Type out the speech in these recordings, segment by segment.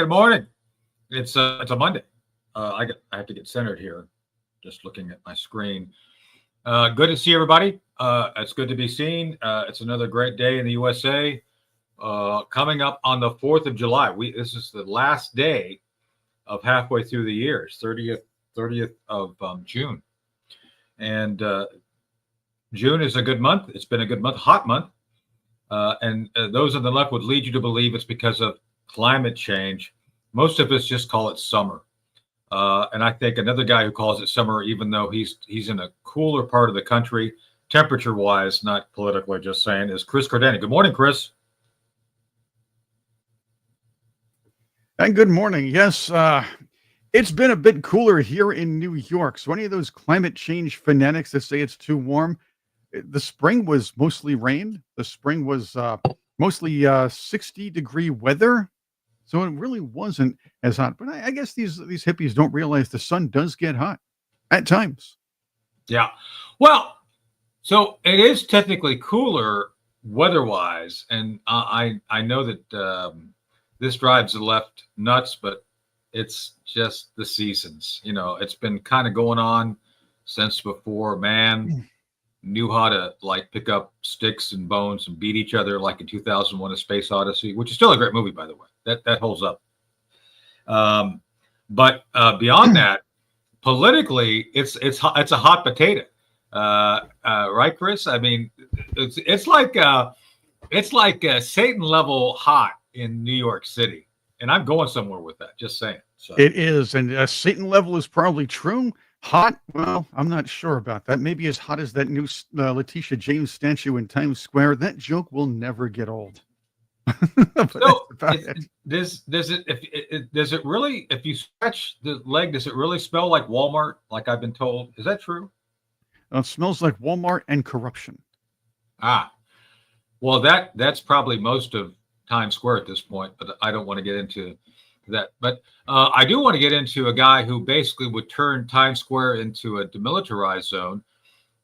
good morning. It's a Monday. I have to get centered here. Just looking at my screen. Good to see everybody. It's good to be seen. It's another great day in the USA. Coming up on the 4th of July. This is the last day of halfway through the year. It's 30th of June. And June is a good month. It's been a good month, hot month. And those on the left would lead you to believe it's because of climate change. Most of us just call it summer. And I think another guy who calls it summer, even though he's in a cooler part of the country, temperature-wise, not politically, just saying, is Chris Cordani. Good morning, Chris. And good morning. Yes, it's been a bit cooler here in New York. So any of those climate change fanatics that say it's too warm, the spring was mostly rain. The spring was mostly 60-degree weather. So it really wasn't as hot. But I guess these hippies don't realize the sun does get hot at times. Yeah. Well, so it is technically cooler weather-wise. And I know that this drives the left nuts, but it's just the seasons. You know, it's been kind of going on since before man knew how to like pick up sticks and bones and beat each other, like in 2001: A Space Odyssey, which is still a great movie, by the way. That holds up. But beyond that, politically, it's a hot potato, right, Chris? I mean, it's like Satan level hot in New York City, and I'm going somewhere with that. Just saying. So. It is, and Satan level is probably true. Hot? Well, I'm not sure about that. Maybe as hot as that new Letitia James statue in Times Square. That joke will never get old. So does it really, if you stretch the leg, does it really smell like Walmart, like I've been told? Is that true? It smells like Walmart and corruption. Well, that's probably most of Times Square at this point, but I don't want to get into that. But I do want to get into a guy who basically would turn Times Square into a demilitarized zone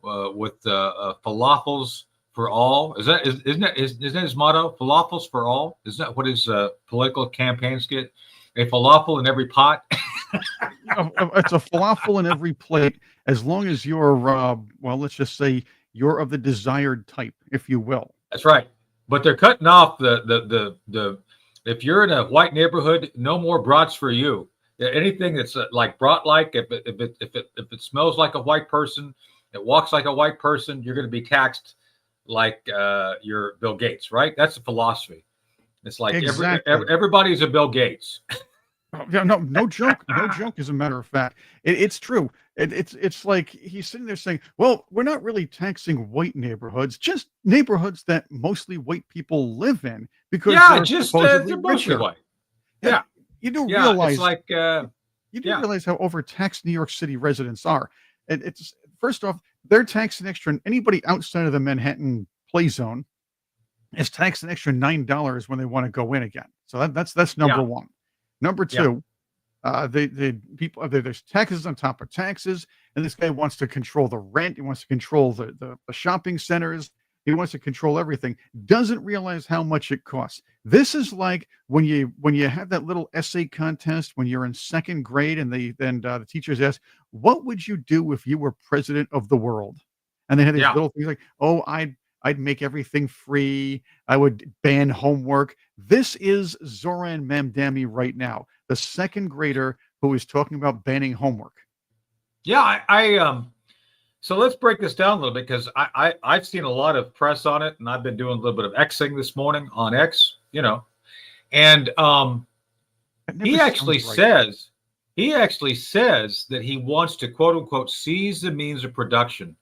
with falafels for all. Isn't that his motto? Falafels for all? Isn't that what his political campaigns get? A falafel in every pot. It's a falafel in every plate, as long as you're well, let's just say you're of the desired type, if you will. That's right. But they're cutting off the if you're in a white neighborhood, no more brats for you. Anything that's like brat-like, if it smells like a white person, it walks like a white person, you're going to be taxed like you're Bill Gates, right? That's the philosophy. It's like exactly. Everybody's a Bill Gates. No joke. No joke, as a matter of fact. It's true. It's like he's sitting there saying, well, we're not really taxing white neighborhoods, just neighborhoods that mostly white people live in, because they're mostly white. Yeah. You do realize, it's like realize how overtaxed New York City residents are. And it's, first off, they're taxed an extra, and anybody outside of the Manhattan play zone is taxed an extra $9 when they want to go in again. So that's number one. Number two, there's taxes on top of taxes, and this guy wants to control the rent. He wants to control the shopping centers. He wants to control everything. Doesn't realize how much it costs. This is like when you have that little essay contest when you're in second grade, and the teachers ask, "What would you do if you were president of the world?" And they had these little things like, "Oh, I'd make everything free. I would ban homework." This is Zoran Mamdani right now, the second grader who is talking about banning homework. Yeah, so let's break this down a little bit, because I've seen a lot of press on it, and I've been doing a little bit of Xing this morning on X, and he actually says that he wants to, quote unquote, seize the means of production.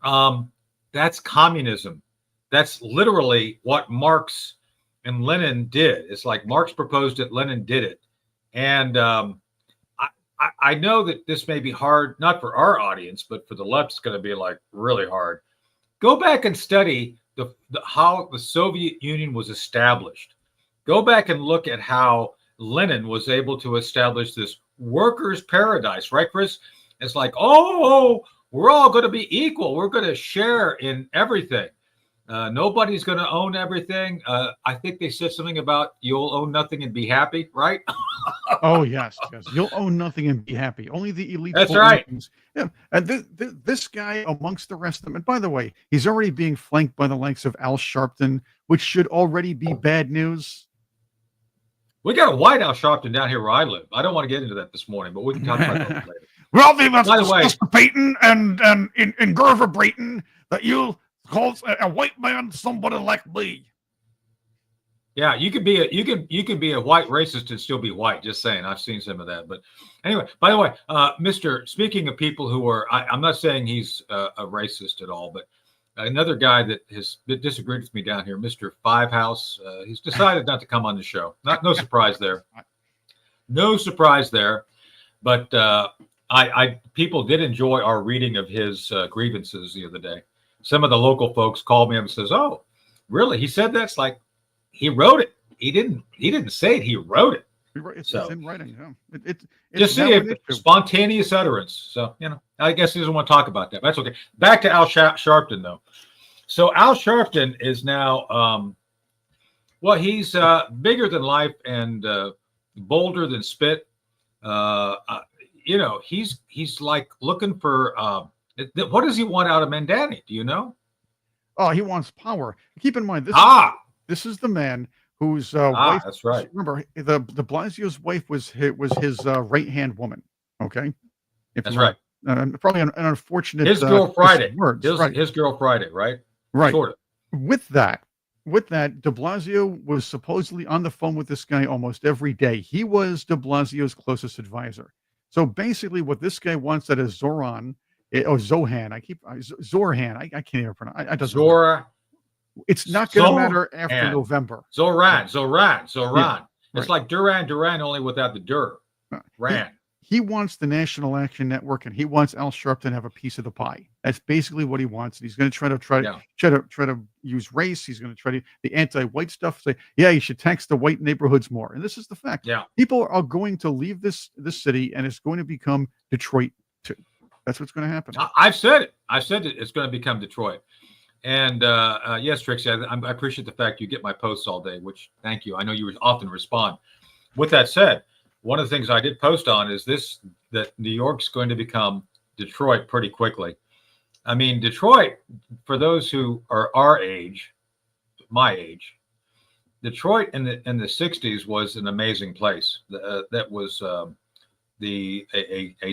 That's communism. That's literally what Marx and Lenin did. It's like Marx proposed it, Lenin did it. And I know that this may be hard, not for our audience, but for the left, it's going to be like really hard. Go back and study how the Soviet Union was established. Go back and look at how Lenin was able to establish this workers' paradise, right, Chris? It's like, oh, we're all going to be equal. We're going to share in everything. Nobody's going to own everything. I think they said something about you'll own nothing and be happy, right? Oh yes, yes. You'll own nothing and be happy. Only the elites That's will own right. things. Yeah, and this guy, amongst the rest of them, and by the way, he's already being flanked by the likes of Al Sharpton, which should already be bad news. We got a White House Sharpton down here where I live. I don't want to get into that this morning, but we can talk about that later. Well, they must By the way, discuss Peyton and in Gerver Brayton that you call a white man somebody like me. yeah, you could be a white racist and still be white. Just saying, I've seen some of that. But anyway, by the way, speaking of people who are, I'm not saying he's a racist at all, but another guy that has disagreed with me down here, Mr. Five House, he's decided not to come on the show. No surprise there. No surprise there. But people did enjoy our reading of his grievances the other day. Some of the local folks called me up and says, "Oh, really? He said that's like he wrote it. He didn't say it. He wrote it. It's in writing. Yeah. It's just see it, spontaneous utterance. So I guess he doesn't want to talk about that. But that's okay. Back to Al Sharpton though. So Al Sharpton is now, well, he's bigger than life and bolder than spit. He's like looking for what does he want out of Mandani? Do you know? Oh, he wants power. Keep in mind this is the man whose wife. That's right. Remember, the Blasio's wife was his right hand woman. Okay, that's right. Probably an unfortunate. His girl Friday. Words. His girl Friday. Right. Right. Sort of. With that, De Blasio was supposedly on the phone with this guy almost every day. He was De Blasio's closest advisor. So basically, what this guy wants out of Zoran. Zohan. Zorhan. I can't even pronounce. Zora. It's not going to matter after November. Zoran. Yeah, it's like Duran, only without the dur. Ran. He wants the National Action Network, and he wants Al Sharpton to have a piece of the pie. That's basically what he wants. And he's going to try to use race. He's going to try to the anti-white stuff. Say, yeah, you should tax the white neighborhoods more. And this is the fact. Yeah, people are going to leave this city, and it's going to become Detroit too. That's what's going to happen. I've said it. It's going to become Detroit. And yes, Trixie, I appreciate the fact you get my posts all day, which thank you. I know you often respond. With that said, one of the things I did post on is that New York's going to become Detroit pretty quickly. I mean, Detroit, for those who are our age, my age, Detroit in the 60s was an amazing place. That was a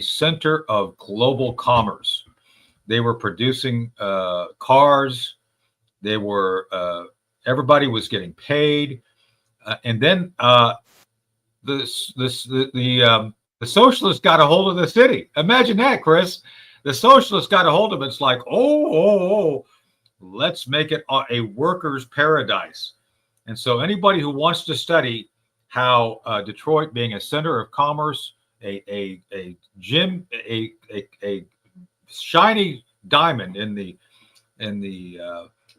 center of global commerce. They were producing cars. They were everybody was getting paid, and then the socialists got a hold of the city. Imagine that, Chris. The socialists got a hold of it. It's like, let's make it a workers' paradise. And so anybody who wants to study how Detroit, being a center of commerce, a shiny diamond in the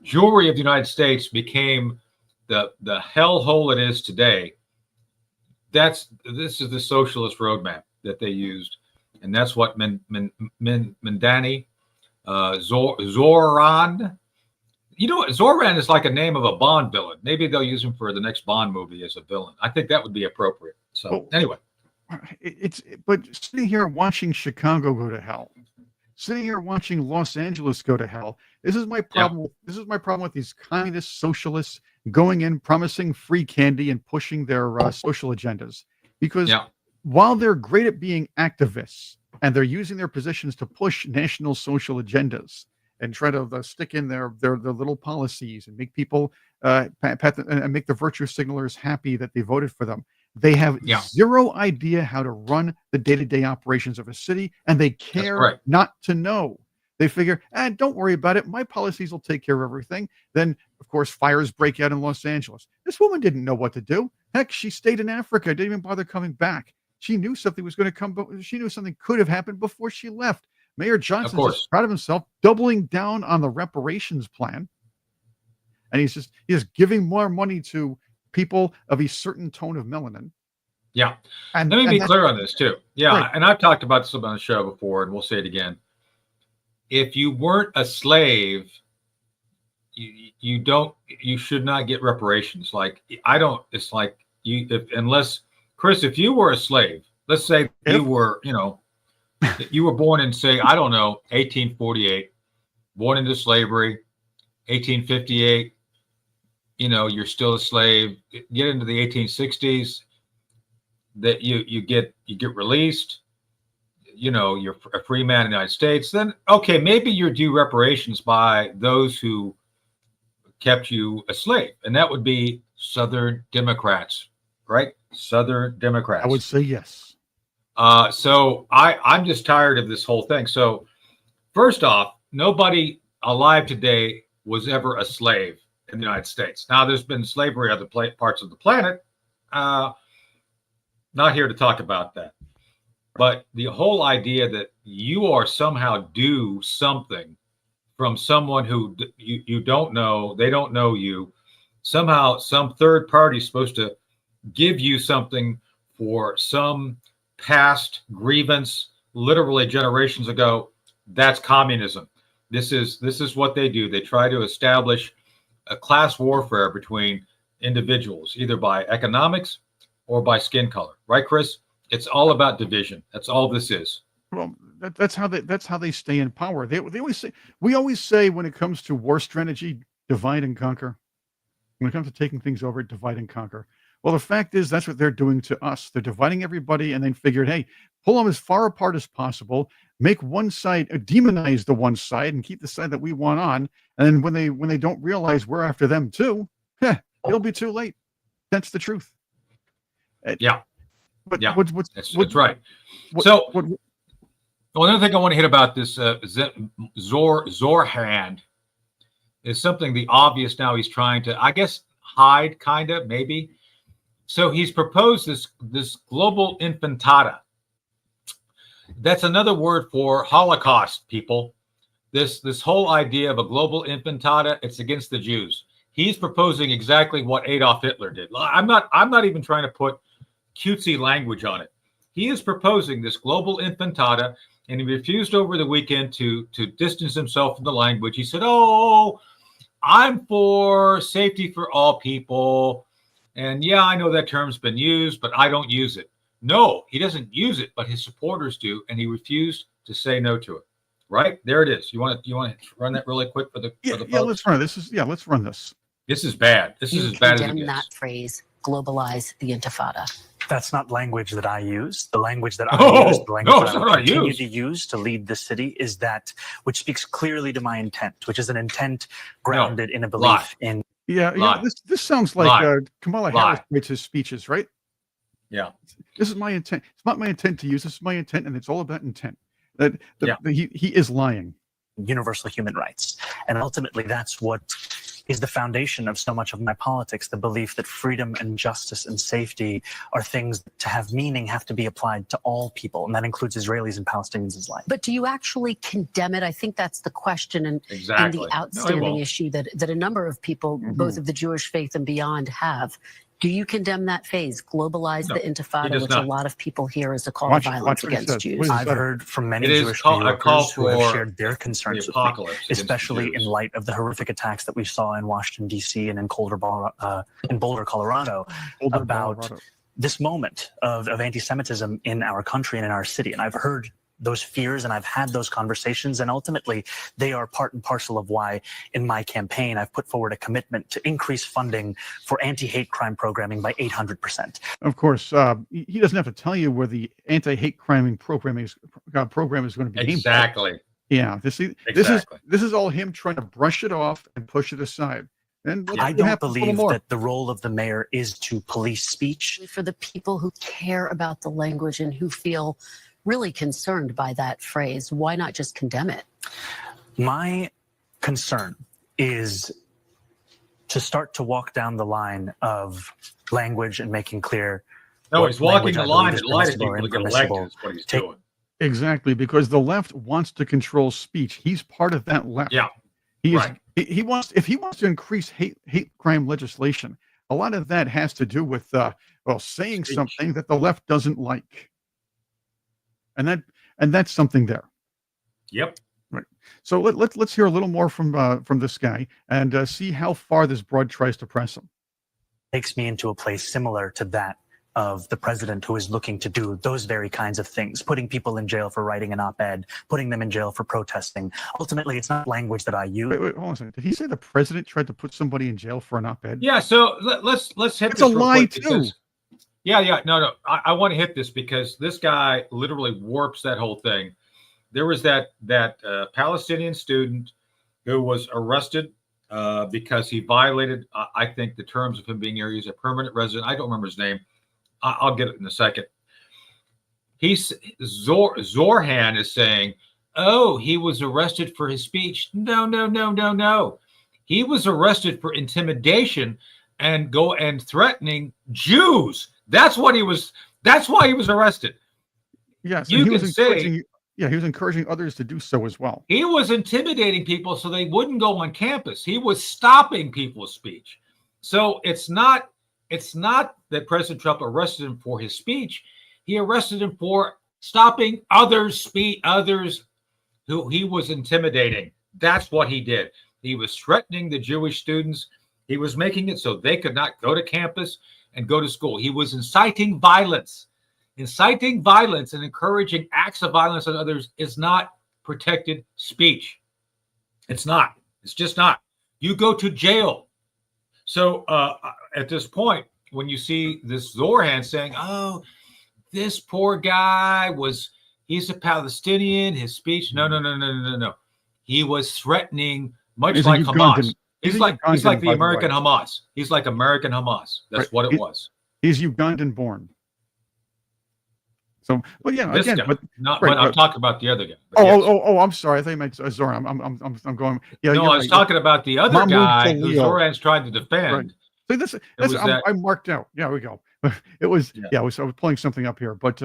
jewelry of the United States, became the hellhole it is today. This is the socialist roadmap that they used, and that's what Mandani, Zoran. You know what? Zoran is like a name of a Bond villain. Maybe they'll use him for the next Bond movie as a villain. I think that would be appropriate. So anyway, but sitting here watching Chicago go to hell, sitting here watching Los Angeles go to hell. This is my problem. Yeah. This is my problem with these communist socialists going in, promising free candy and pushing their social agendas. Because while they're great at being activists and they're using their positions to push national social agendas and try to stick in their little policies and make people and make the virtue signalers happy that they voted for them, they have zero idea how to run the day-to-day operations of a city, and they care not to know. They figure, don't worry about it. My policies will take care of everything. Then, of course, fires break out in Los Angeles. This woman didn't know what to do. Heck, she stayed in Africa, didn't even bother coming back. She knew something was going to come, but she knew something could have happened before she left. Mayor Johnson is proud of himself, doubling down on the reparations plan. And he's just giving more money to people of a certain tone of melanin. Yeah. And let me be clear on this too. Yeah. Right. And I've talked about this on the show before, and we'll say it again. If you weren't a slave, you should not get reparations. Like I don't. It's like unless Chris, if you were a slave, let's say you were, you were born in, say, I don't know, 1848, born into slavery, 1858. You're still a slave. Get into the 1860s, that you get released. You're a free man in the United States. Then okay, maybe you're due reparations by those who kept you a slave, and that would be Southern Democrats, right? Southern Democrats. I would say yes. So I'm just tired of this whole thing. So first off, nobody alive today was ever a slave in the United States. Now, there's been slavery on other parts of the planet. Not here to talk about that. But the whole idea that you are somehow due something from someone who you don't know, they don't know you, somehow some third party is supposed to give you something for some past grievance, literally generations ago, that's communism. This is what they do. They try to establish a class warfare between individuals, either by economics or by skin color. Right, Chris? It's all about division. That's all this is. Well, that's how they stay in power. We always say when it comes to war strategy, divide and conquer. When it comes to taking things over, divide and conquer. Well, the fact is that's what they're doing to us. They're dividing everybody and then figured, hey, pull them as far apart as possible, make one side, demonize the one side and keep the side that we want on. And then when they don't realize we're after them too, it'll be too late. That's the truth. Yeah. But yeah, that's right. Another thing I want to hit about this Zorhand is something the obvious now he's trying to, I guess, hide, kind of, maybe. So he's proposed this global infantada. That's another word for Holocaust, people. This whole idea of a global infantada, it's against the Jews. He's proposing exactly what Adolf Hitler did. I'm not even trying to put cutesy language on it. He is proposing this global infantada, and he refused over the weekend to distance himself from the language. He said, "Oh, I'm for safety for all people. And yeah, I know that term's been used, but I don't use it." No, he doesn't use it, but his supporters do, and he refused to say no to it. Right? There it is. You want to run that really quick for the folks? Let's run it. Let's run this. This is bad. This is as bad as it gets. That phrase, globalize the intifada. That's not language that I use. The language that I use, the language that I continue to use to lead the city is that which speaks clearly to my intent, which is an intent grounded in a belief in. Yeah. This sounds like Kamala Harris makes his speeches, right? Yeah. This is my intent. It's not my intent to use. This is my intent, and it's all about intent. He is lying. Universal human rights, and ultimately, that's what is the foundation of so much of my politics, the belief that freedom and justice and safety are things that, to have meaning, have to be applied to all people, and that includes Israelis and Palestinians alike. But do you actually condemn it? I think that's the question and the outstanding issue that a number of people, both of the Jewish faith and beyond, have. Do you condemn that phase, globalize the intifada, which a lot of people hear as a call to violence against Jews? I've heard from many Jewish New Yorkers who have shared their concerns with me, especially in light of the horrific attacks that we saw in Washington, D.C. and in Boulder, Colorado, about this moment of anti-Semitism in our country and in our city. And I've heard those fears and I've had those conversations, and ultimately they are part and parcel of why in my campaign I've put forward a commitment to increase funding for anti-hate crime programming by 800%. Of course, he doesn't have to tell you where the anti-hate crime program is going to be exactly aimed at. Yeah, this is all him trying to brush it off and push it aside. And I don't believe that the role of the mayor is to police speech. For the people who care about the language and who feel really concerned by that phrase, why not just condemn it? My concern is to start to walk down the line of language and making clear. No, he's walking the line and lying to people to get elected is what he's doing. Exactly, because the left wants to control speech. He's part of that left. Yeah, he wants to increase hate crime legislation. A lot of that has to do with saying speech. Something that the left doesn't like. And that's something there. Yep. Right. So let's hear a little more from this guy and see how far this broad tries to press him. Takes me into a place similar to that of the president who is looking to do those very kinds of things, putting people in jail for writing an op-ed, putting them in jail for protesting. Ultimately, it's not language that I use. Wait, hold on a second. Did he say the president tried to put somebody in jail for an op-ed? Yeah, so let's hit That's this a real lie quick too. because, no. I want to hit this because this guy literally warps that whole thing. There was that Palestinian student who was arrested because he violated, I think, the terms of him being here. He's a permanent resident. I don't remember his name. I'll get it in a second. Zorhan is saying, oh, he was arrested for his speech. No. He was arrested for intimidation and threatening Jews. That's why he was arrested. Yes, you can say, he was encouraging others to do so as well. He was intimidating people so they wouldn't go on campus. He was stopping people's speech. So it's not that President Trump arrested him for his speech. He arrested him for stopping others who he was intimidating. That's what he did. He was threatening the Jewish students. He was making it so they could not go to campus and go to school. He was inciting violence. Inciting violence and encouraging acts of violence on others is not protected speech. It's not. It's just not. You go to jail. So at this point, when you see this Zorhan saying, oh, this poor guy he's a Palestinian, his speech, no. He was threatening, much like Hamas. He's like the American Hamas. He's like American Hamas. That's what it was. He's Ugandan born. So, well, yeah, this again, guy, but I'm talking about the other guy. Oh, I'm sorry. I think you meant Zoran. I'm going. Yeah, no, I was talking about the other guy who Zoran's trying to defend. Right. So I marked out. Yeah, we go. It was I was pulling something up here, but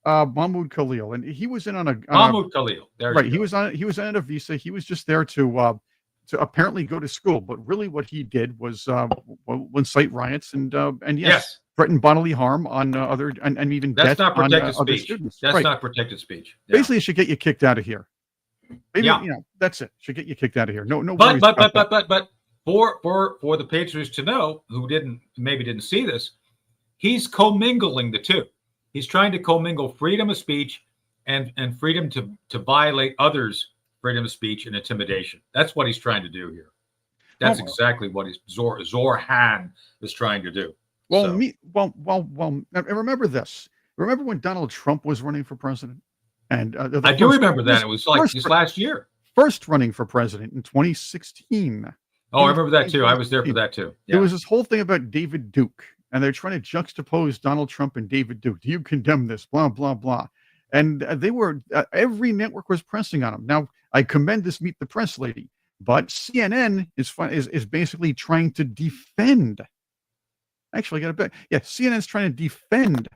Mahmoud Khalil, and he was in on a Mahmoud Khalil. He was on a visa. He was just there to apparently go to school, but really what he did was incite riots and yes. Threaten bodily harm on other and even that's death not protected on speech. Students. That's not protected speech. Yeah. Basically, it should get you kicked out of here. Maybe, that's it. Should get you kicked out of here. No. But for the Patriots to know, who maybe didn't see this, he's commingling the two. He's trying to commingle freedom of speech and freedom to violate others' freedom of speech and intimidation. That's what he's trying to do here. That's exactly what Zorhan is trying to do. Well, remember this. Remember when Donald Trump was running for president? And I do remember that. It was like just last year. First running for president in 2016. Oh, I remember that too. I was there for that too. Yeah. There was this whole thing about David Duke, and they're trying to juxtapose Donald Trump and David Duke. Do you condemn this? Blah, blah, blah. And they were, every network was pressing on him. Now, I commend this Meet the Press lady, but CNN is basically trying to defend. Actually, I got a bit. Yeah, CNN's trying to defend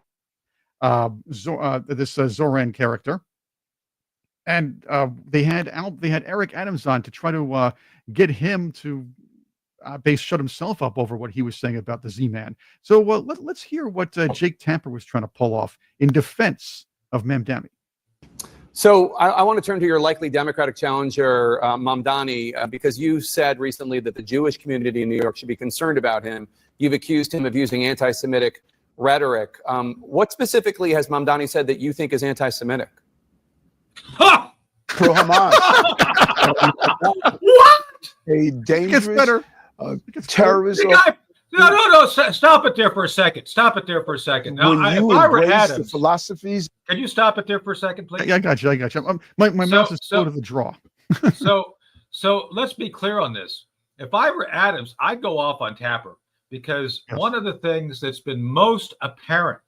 this Zoran character, and they had Eric Adams on to try to get him to shut himself up over what he was saying about the Z-Man. So let's hear what Jake Tapper was trying to pull off in defense of Mamdani. So I want to turn to your likely Democratic challenger, Mamdani, because you said recently that the Jewish community in New York should be concerned about him. You've accused him of using anti-Semitic rhetoric. What specifically has Mamdani said that you think is anti-Semitic? Pro Hamas. What? A dangerous terrorist. No. Stop it there for a second. Now, when you if I were embrace Adams, the philosophies. Can you stop it there for a second, please? Yeah, I got you. My mouth is slow to the draw. So let's be clear on this. If I were Adams, I'd go off on Tapper because one of the things that's been most apparent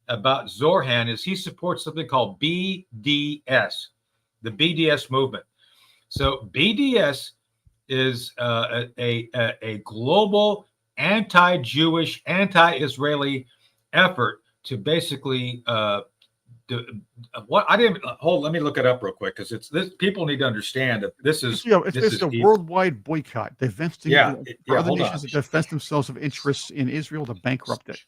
about Zorhan is he supports something called BDS, the BDS movement. So BDS is a global anti-Jewish, anti-Israeli effort to basically let me look it up real quick because it's this. People need to understand that this is it's a worldwide boycott. They're vesting other nations that divest themselves of interests in Israel to bankrupt it.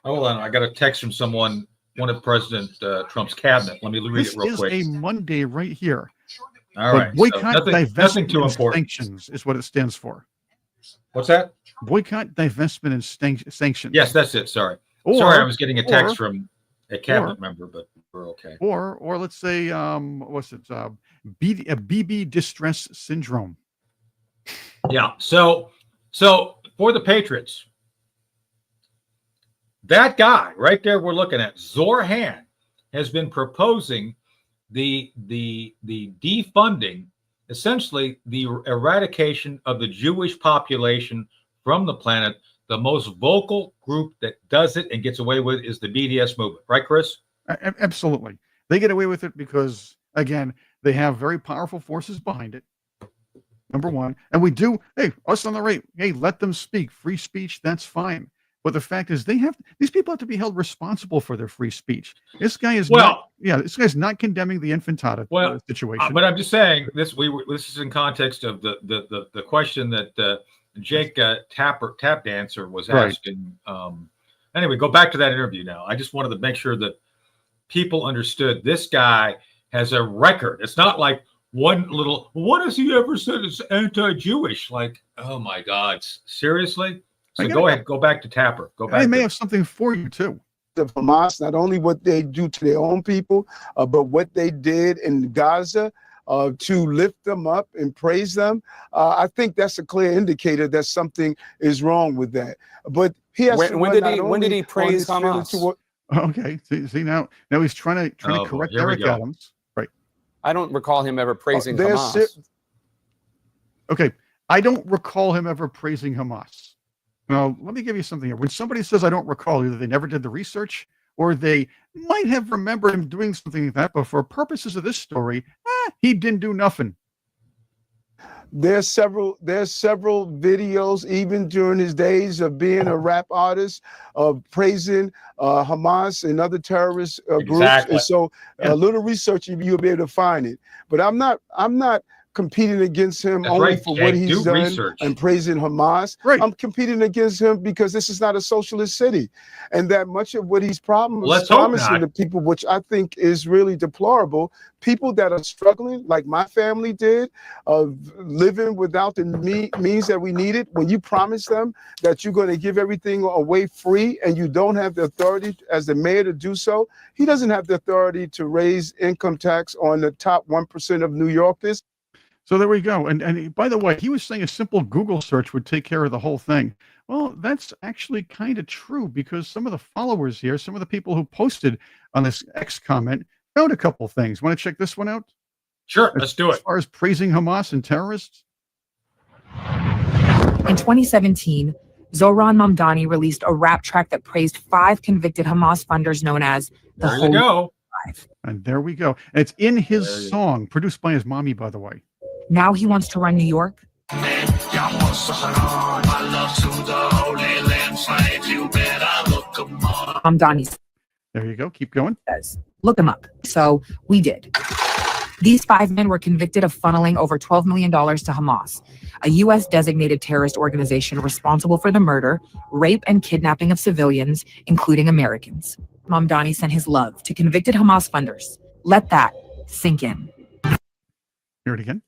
Hold on, I got a text from one of President Trump's cabinet. Let me read it real quick. This is a Monday right here. All but right. boycott, So nothing too important. sanctions is what it stands for. What's that? Boycott, divestment, and sanctions. Yes, that's it. Sorry. Sorry, I was getting a text from a cabinet member, but we're okay. Or let's say, what's it? BB distress syndrome. Yeah. So for the Patriots, that guy right there we're looking at, Zorhan, has been proposing the defunding, essentially the eradication of the Jewish population from the planet. The most vocal group that does it and gets away with it is the BDS movement. Right, Chris? Absolutely. They get away with it because, again, they have very powerful forces behind it. Number one. And we do, hey, us on the right, hey, let them speak. Free speech, that's fine. But the fact is, these people have to be held responsible for their free speech. This guy is this guy's not condemning the infantata situation. But I'm just saying this is in context of the question that Jake Tap Dancer was asking. Anyway, go back to that interview now. I just wanted to make sure that people understood this guy has a record. It's not like what has he ever said is anti-Jewish? Like, oh my God, seriously? So go ahead, go back to Tapper. Go back. I may have something for you too. Of Hamas, not only what they do to their own people, but what they did in Gaza to lift them up and praise them. I think that's a clear indicator that something is wrong with that. But he has when did he praise Hamas? Okay, see now he's trying to correct Eric Adams. Right. I don't recall him ever praising Hamas. Okay, I don't recall him ever praising Hamas. Now, let me give you something here. When somebody says I don't recall, either they never did the research or they might have remembered him doing something like that, but for purposes of this story, he didn't do nothing. There's several videos, even during his days of being a rap artist, of praising Hamas and other terrorist groups. And so a little research, you'll be able to find it. But I'm not competing against him for what he's done and praising Hamas. Right. I'm competing against him because this is not a socialist city, and that much of what he's promising to people, which I think is really deplorable, people that are struggling, like my family did, living without the means that we needed. When you promise them that you're going to give everything away free and you don't have the authority as the mayor to do so, he doesn't have the authority to raise income tax on the top 1% of New Yorkers. So there we go. And by the way, he was saying a simple Google search would take care of the whole thing. Well, that's actually kind of true because some of the followers here, some of the people who posted on this X comment found a couple things. Want to check this one out? Sure, let's do it. As far as praising Hamas and terrorists. In 2017, Zohran Mamdani released a rap track that praised 5 convicted Hamas funders known as the There you go. Five. And there we go. And it's in his song, produced by his mommy, by the way. Now he wants to run New York. Mamdani. There you go. Keep going. Look him up. So we did. These 5 men were convicted of funneling over $12 million to Hamas, a U.S. designated terrorist organization responsible for the murder, rape, and kidnapping of civilians, including Americans. Mamdani sent his love to convicted Hamas funders. Let that sink in. Hear it again.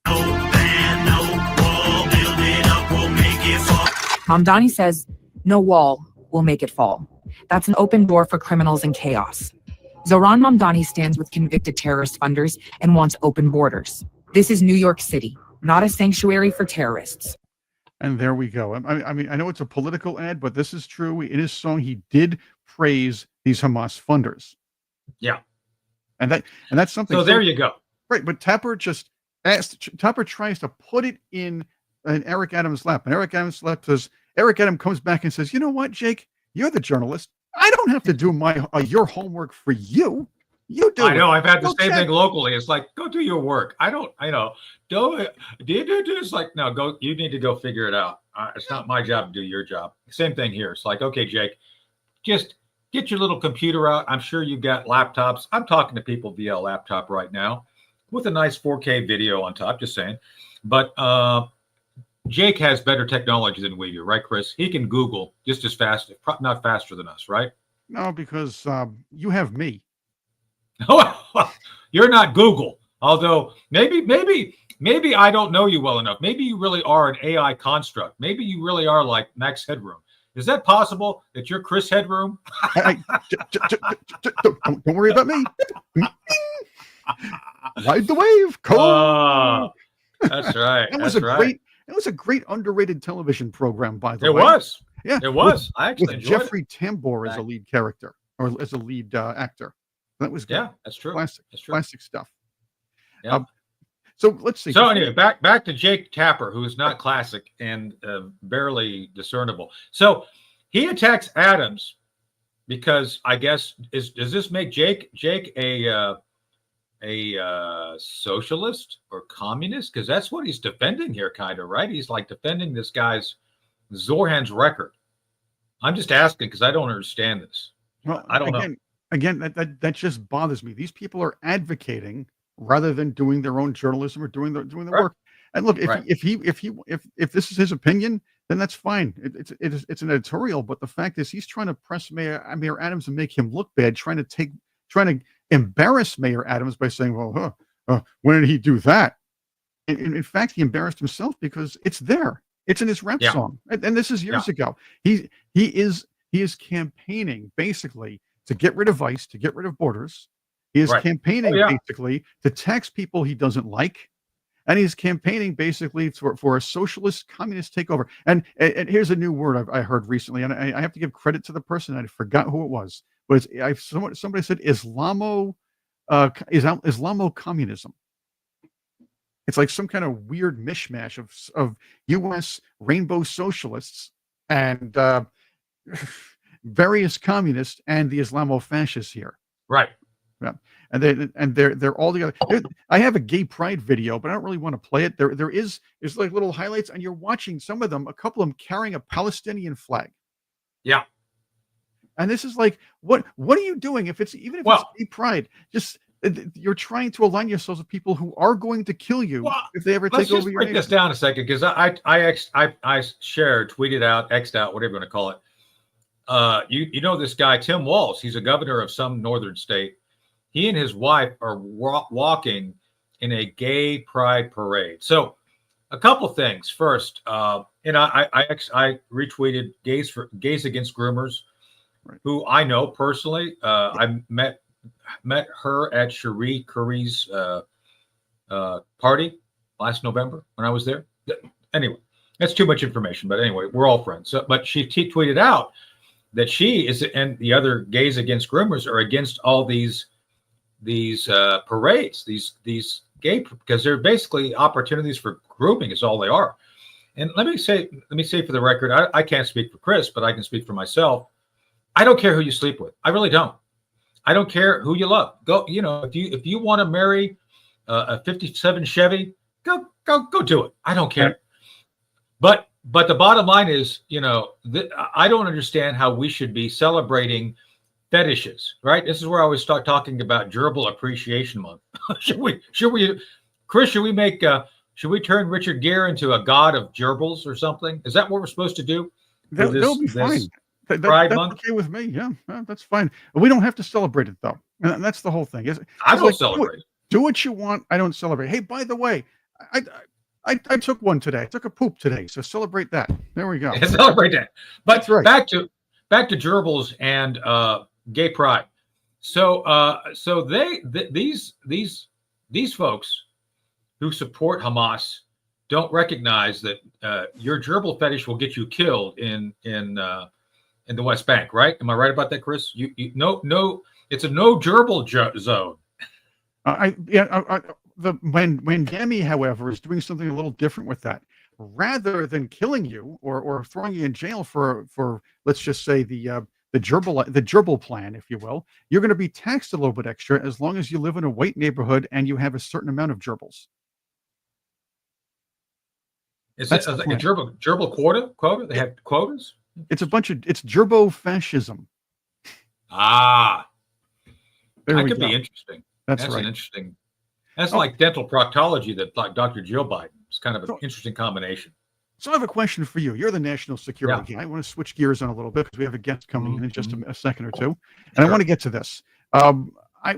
Mamdani says, no wall will make it fall. That's an open door for criminals and chaos. Zohran Mamdani stands with convicted terrorist funders and wants open borders. This is New York City, not a sanctuary for terrorists. And there we go. I mean, I know it's a political ad, but this is true. In his song, he did praise these Hamas funders. Yeah. And that's something. So there you go. Right. But Tapper tries to put it in Eric Adams' lap. And Eric Adams' lap says, Eric Adams comes back and says, you know what, Jake? You're the journalist. I don't have to do your homework for you. You do. I know. I've had the same thing locally. It's like, go do your work. Don't. It's like, no, go. You need to go figure it out. It's not my job to do your job. Same thing here. It's like, okay, Jake, just get your little computer out. I'm sure you've got laptops. I'm talking to people via a laptop right now with a nice 4K video on top. Just saying. But Jake has better technology than we do, right, Chris? He can Google just as fast, not faster than us, right? No, because you have me. You're not Google. Although maybe I don't know you well enough. Maybe you really are an AI construct. Maybe you really are like Max Headroom. Is that possible that you're Chris Headroom? Don't worry about me. Ride the wave. That's right. That was a great underrated television program, by the way. It was. Yeah, it was. I actually with enjoyed Jeffrey Tambor as a lead character or as a lead actor. That was good. Yeah, that's true. Classic stuff. Yeah. So let's see. So anyway, back to Jake Tapper, who is not classic and barely discernible. So he attacks Adams because I guess does this make Jake a socialist or communist? Because that's what he's defending here, kind of, right? He's like defending this guy's Zorhan's record. I'm just asking because I don't understand this. Well, I don't know. Again, that just bothers me. These people are advocating rather than doing their own journalism or doing the work. And look, if this is his opinion, then that's fine. It's an editorial. But the fact is, he's trying to press Mayor Adams and make him look bad, trying to embarrass Mayor Adams by saying, "Well, when did he do that?" In fact, he embarrassed himself because it's there. It's in his rap song, and this is years ago. He is campaigning basically to get rid of ICE, to get rid of borders. He is campaigning basically to tax people he doesn't like, and he's campaigning basically for a socialist communist takeover. And here's a new word I heard recently, and I have to give credit to the person. I forgot who it was, but somebody said Islamo-communism. It's like some kind of weird mishmash of U.S. rainbow socialists and various communists and the Islamo-fascists here. Right. Yeah. And they're all together. I have a gay pride video, but I don't really want to play it. There's like little highlights, and you're watching some of them, a couple of them carrying a Palestinian flag. Yeah. And this is like, what are you doing? If it's gay pride, just you're trying to align yourselves with people who are going to kill you if they ever take over your nation. Let's just break this down a second, because I shared, tweeted out, X'd out, whatever you want to call it. You know this guy, Tim Walz. He's a governor of some northern state. He and his wife are walking in a gay pride parade. So a couple things. First, and I retweeted Gays Against Groomers, who I know personally. I met her at Cherie Curry's party last November when I was there. Anyway, that's too much information, but anyway, we're all friends. So, but she tweeted out that she is, and the other Gays Against Groomers are against all these parades, these gay, because they're basically opportunities for grooming is all they are. And let me say for the record, I can't speak for Chris, but I can speak for myself. I don't care who you sleep with. I really don't. I don't care who you love. Go, if you want to marry a 57 Chevy, go do it. I don't care. But the bottom line is, I don't understand how we should be celebrating fetishes, right? This is where I always start talking about Gerbil Appreciation Month. Should we, Chris? Should we turn Richard Gere into a god of gerbils or something? Is that what we're supposed to do? That'll be fine. That's okay with me. Yeah, that's fine. We don't have to celebrate it though, and that's the whole thing. I don't celebrate. Do what you want. I don't celebrate. Hey, by the way, I took one today. I took a poop today, so celebrate that. There we go. Celebrate that. But that's right. Back to gerbils and gay pride. So these folks who support Hamas don't recognize that your gerbil fetish will get you killed in the West Bank, right? Am I right about that, Chris? No, it's a no gerbil zone. When Gammy, however, is doing something a little different with that, rather than killing you or throwing you in jail for let's just say the gerbil plan, if you will, you're going to be taxed a little bit extra as long as you live in a white neighborhood and you have a certain amount of gerbils. Is it like a gerbil quota? They have quotas? It's gerbo fascism. That could go. be interesting. That's right. An interesting. That's like dental proctology that like Dr. Jill Biden. It's kind of an interesting combination. So I have a question for you. You're the national security guy. I want to switch gears on a little bit because we have a guest coming in just a second or two. And I want to get to this. I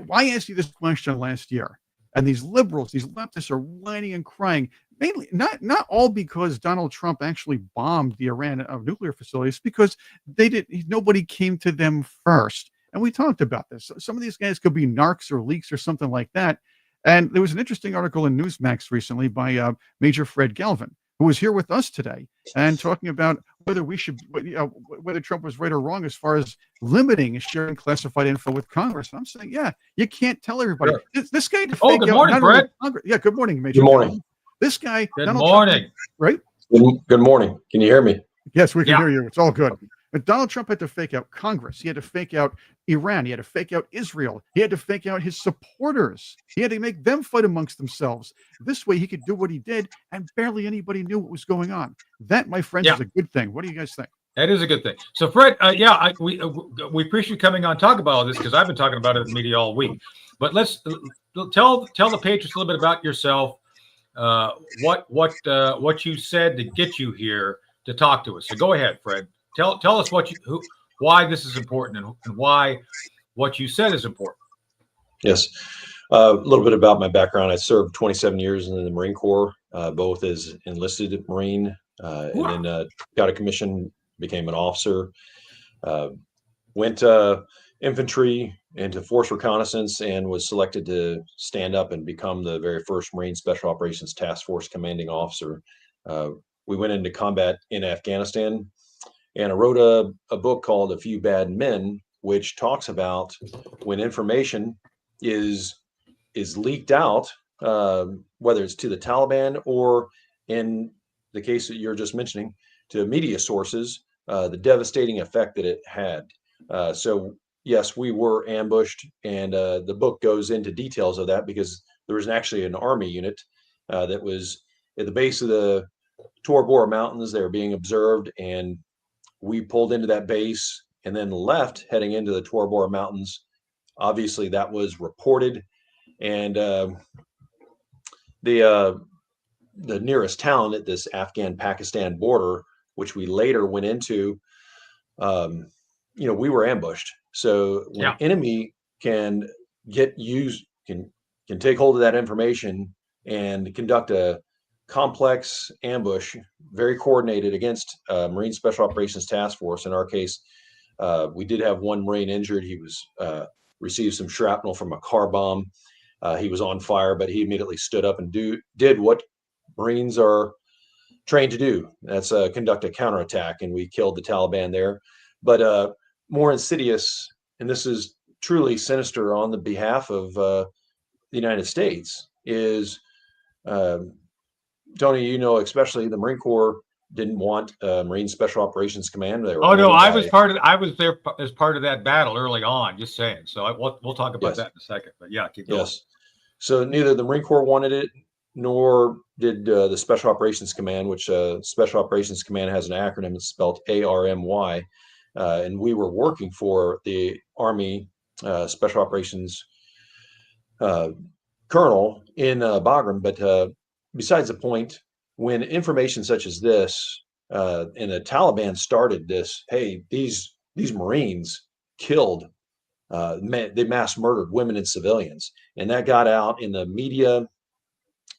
asked you this question last year. And these liberals, these leftists are whining and crying, mainly not all because Donald Trump actually bombed the Iran nuclear facilities, because nobody came to them first. And we talked about this. Some of these guys could be narcs or leaks or something like that. And there was an interesting article in Newsmax recently by Major Fred Galvin, who was here with us today, and talking about whether whether Trump was right or wrong as far as limiting sharing classified info with Congress. And I'm saying, yeah, you can't tell everybody. Sure. This guy. Good morning, Fred. Yeah, good morning, Major. Good morning. This guy. Good Donald morning. Trump, right? Good morning. Can you hear me? Yes, we can hear you. It's all good. But Donald Trump had to fake out Congress. He had to fake out Iran. He had to fake out Israel. He had to fake out his supporters. He had to make them fight amongst themselves. This way he could do what he did, and barely anybody knew what was going on. That, my friends, is a good thing. What do you guys think? That is a good thing. So, Fred, we appreciate you coming on, talk about all this, because I've been talking about it in the media all week. But let's tell the Patriots a little bit about yourself. What you said to get you here to talk to us. So go ahead, Fred. Tell us why this is important, and why what you said is important. Yes. A little bit about my background. I served 27 years in the Marine Corps, both as enlisted Marine, and then got a commission, became an officer, went infantry into force reconnaissance, and was selected to stand up and become the very first Marine Special Operations Task Force commanding officer. We went into combat in Afghanistan, and I wrote a book called A Few Bad Men, which talks about when information is leaked out, whether it's to the Taliban or, in the case that you're just mentioning, to media sources, the devastating effect that it had. So yes, we were ambushed, and the book goes into details of that, because there was actually an Army unit that was at the base of the Tora Bora Mountains. They were being observed, and we pulled into that base and then left, heading into the Tora Bora Mountains. Obviously, that was reported, and the nearest town at this Afghan-Pakistan border, which we later went into, we were ambushed. So when enemy can take hold of that information and conduct a complex ambush, very coordinated, against Marine Special Operations Task Force. In our case, we did have one Marine injured. He was received some shrapnel from a car bomb. He was on fire, but he immediately stood up and did what Marines are trained to do. That's conduct a counterattack, and we killed the Taliban there. But more insidious, and this is truly sinister on the behalf of the United States, is Tony, especially the Marine Corps didn't want Marine Special Operations Command. I was there as part of that battle early on. Just saying. So we'll talk about that in a second. But yeah, keep going. Yes. So neither the Marine Corps wanted it, nor did the Special Operations Command, which Special Operations Command has an acronym. It's spelled ARMY, and we were working for the Army Special Operations Colonel in Bagram, but. Besides the point, when information such as this, and the Taliban started this, hey, these Marines killed, they mass murdered women and civilians, and that got out in the media.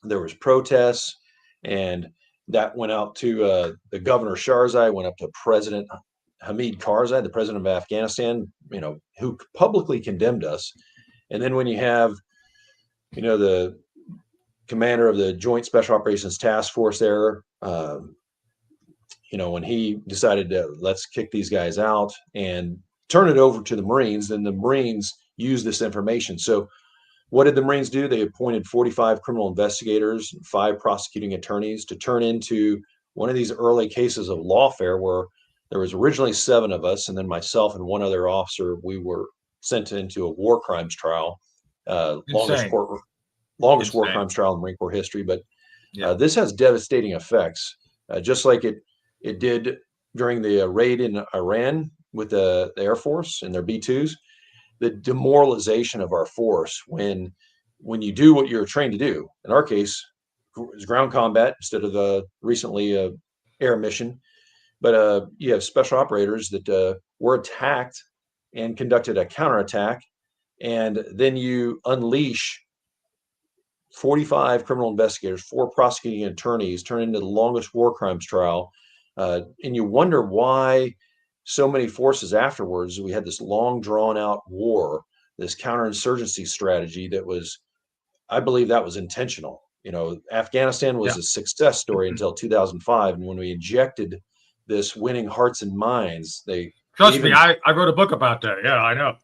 There was protests, and that went out to the Governor Sharzai, went up to President Hamid Karzai, the president of Afghanistan, who publicly condemned us. And then when you have, the commander of the Joint Special Operations Task Force there, when he decided to let's kick these guys out and turn it over to the Marines, then the Marines used this information. So what did the Marines do? They appointed 45 criminal investigators, 5 prosecuting attorneys to turn into one of these early cases of lawfare, where there was originally 7 of us, and then myself and one other officer, we were sent into a war crimes trial, longest war crimes trial in Marine Corps history. But this has devastating effects, just like it did during the raid in Iran with the Air Force and their B-2s. The demoralization of our force when you do what you're trained to do. In our case, is ground combat instead of the recently air mission. But you have special operators that were attacked and conducted a counterattack, and then you unleash 45 criminal investigators, 4 prosecuting attorneys, turned into the longest war crimes trial. And you wonder why so many forces afterwards. We had this long drawn out war, this counterinsurgency strategy that was, I believe that was intentional. Afghanistan was a success story until 2005. And when we injected this winning hearts and minds, trust me, I wrote a book about that. Yeah, I know.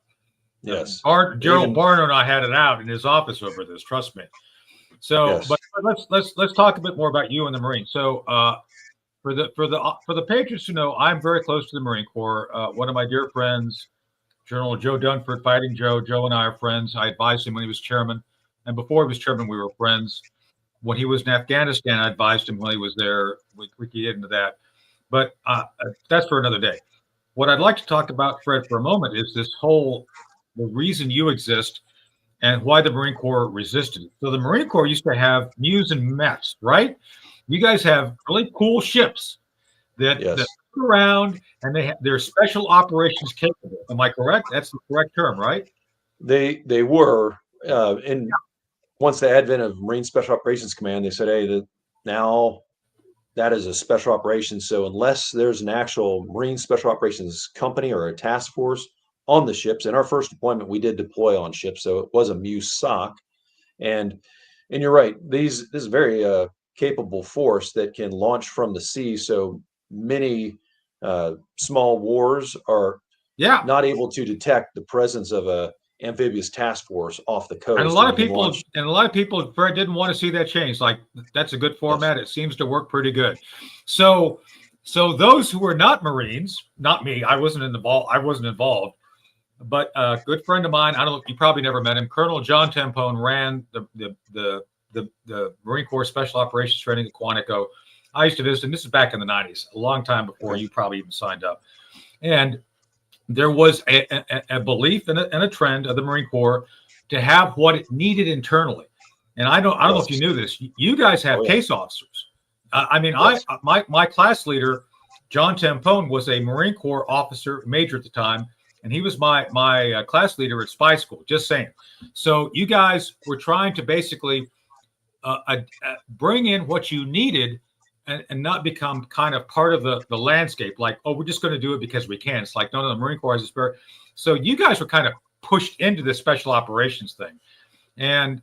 Yes. Gerald Barno and I had it out in his office over this. Trust me. So, yes. But let's talk a bit more about you and the Marines. So, for the Patriots to know, I'm very close to the Marine Corps. One of my dear friends, General Joe Dunford, Fighting Joe. Joe and I are friends. I advised him when he was chairman, and before he was chairman, we were friends. When he was in Afghanistan, I advised him when he was there. We could get into that, but that's for another day. What I'd like to talk about, Fred, for a moment is the reason you exist and why the Marine Corps resisted it. So the Marine Corps used to have MEUs and MEFs, right? You guys have really cool ships that move around, and they're special operations capable. Am I correct? That's the correct term, right? They were, and once the advent of Marine Special Operations Command, they said, hey, now that is a special operation. So unless there's an actual Marine Special Operations company or a task force on the ships, in our first deployment, we did deploy on ships, so it was a MEU SOC. And you're right, this is very capable force that can launch from the sea. So many small wars are not able to detect the presence of a amphibious task force off the coast. And a lot of people, Fred, didn't want to see that change. Like, that's a good format. Yes. It seems to work pretty good. So those who were not Marines, not me, I wasn't involved. But a good friend of mine, I don't know, you probably never met him, Colonel John Tampone, ran the Marine Corps Special Operations Training at Quantico. I used to visit him. This is back in the 90s, a long time before you probably even signed up. And there was a belief and a trend of the Marine Corps to have what it needed internally. And I don't know if you knew this. You guys have case officers. My class leader, John Tampone, was a Marine Corps officer, major at the time. And he was my class leader at spy school, just saying. So you guys were trying to basically bring in what you needed and not become kind of part of the landscape. Like, oh, we're just going to do it because we can. It's like, no, the Marine Corps has a spirit. So you guys were kind of pushed into this special operations thing. And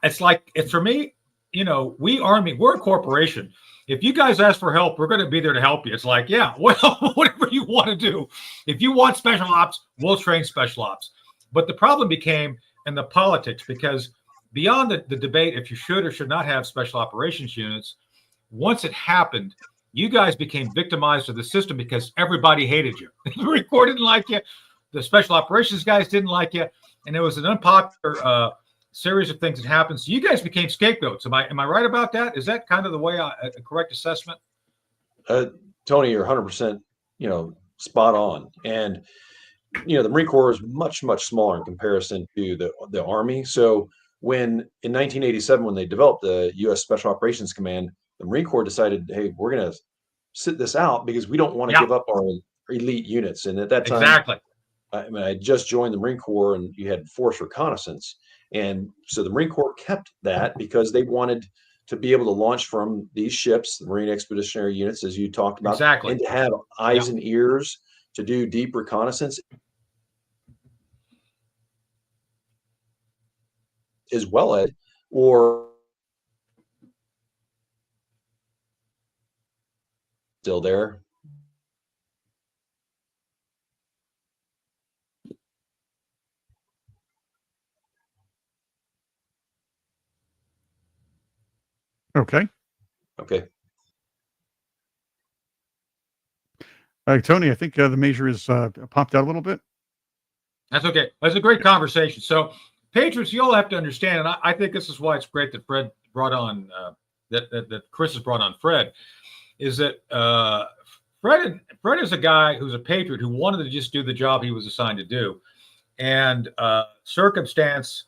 it's like, for me, we're a corporation. If you guys ask for help, we're going to be there to help you. It's like, yeah, well, whatever you want to do. If you want special ops, we'll train special ops. But the problem became in the politics, because beyond the debate if you should or should not have special operations units, once it happened, you guys became victimized of the system because everybody hated you. The Marine Corps didn't like you. The special operations guys didn't like you. And it was an unpopular series of things that happened. So you guys became scapegoats. Am I right about that? Is that kind of the way a correct assessment? Tony, you're 100%, spot on. And, the Marine Corps is much, much smaller in comparison to the Army. So in 1987, when they developed the U.S. Special Operations Command, the Marine Corps decided, hey, we're going to sit this out because we don't want to give up our elite units. And at that time, I just joined the Marine Corps, and you had force reconnaissance. And so the Marine Corps kept that because they wanted to be able to launch from these ships, the Marine Expeditionary Units, as you talked about, and to have eyes and ears to do deep reconnaissance, as well as, or still there. Okay. Tony, I think the Major is popped out a little bit. That's okay. That's a great conversation. So, Patriots, you all have to understand, and I think this is why it's great that Fred brought on, that Chris has brought on Fred, is that Fred is a guy who's a patriot who wanted to just do the job he was assigned to do. And circumstance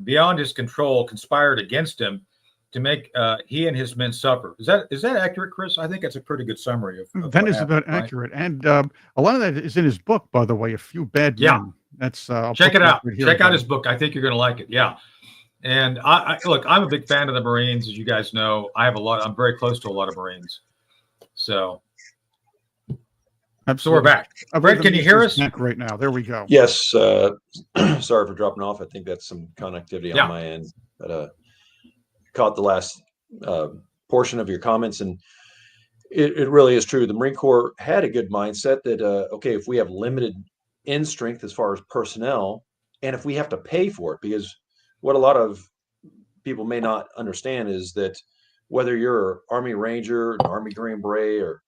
beyond his control conspired against him to make he and his men suffer. Is that accurate, Chris? I think that's a pretty good summary of that is happened, about accurate. And a lot of that is in his book, by the way, A Few Bad Men. That's check it out. Check out his book. I think you're going to like it. Yeah. And I look, I'm a big fan of the Marines, as you guys know. I'm very close to a lot of Marines. So absolutely. So we're back. Fred, can you hear us? Right now. There we go. Yes. Sorry for dropping off. I think that's some connectivity on my end. But caught the last portion of your comments, and it really is true. The Marine Corps had a good mindset that, okay, if we have limited end strength as far as personnel, and if we have to pay for it, because what a lot of people may not understand is that whether you're an Army Ranger, an Army Green Beret, or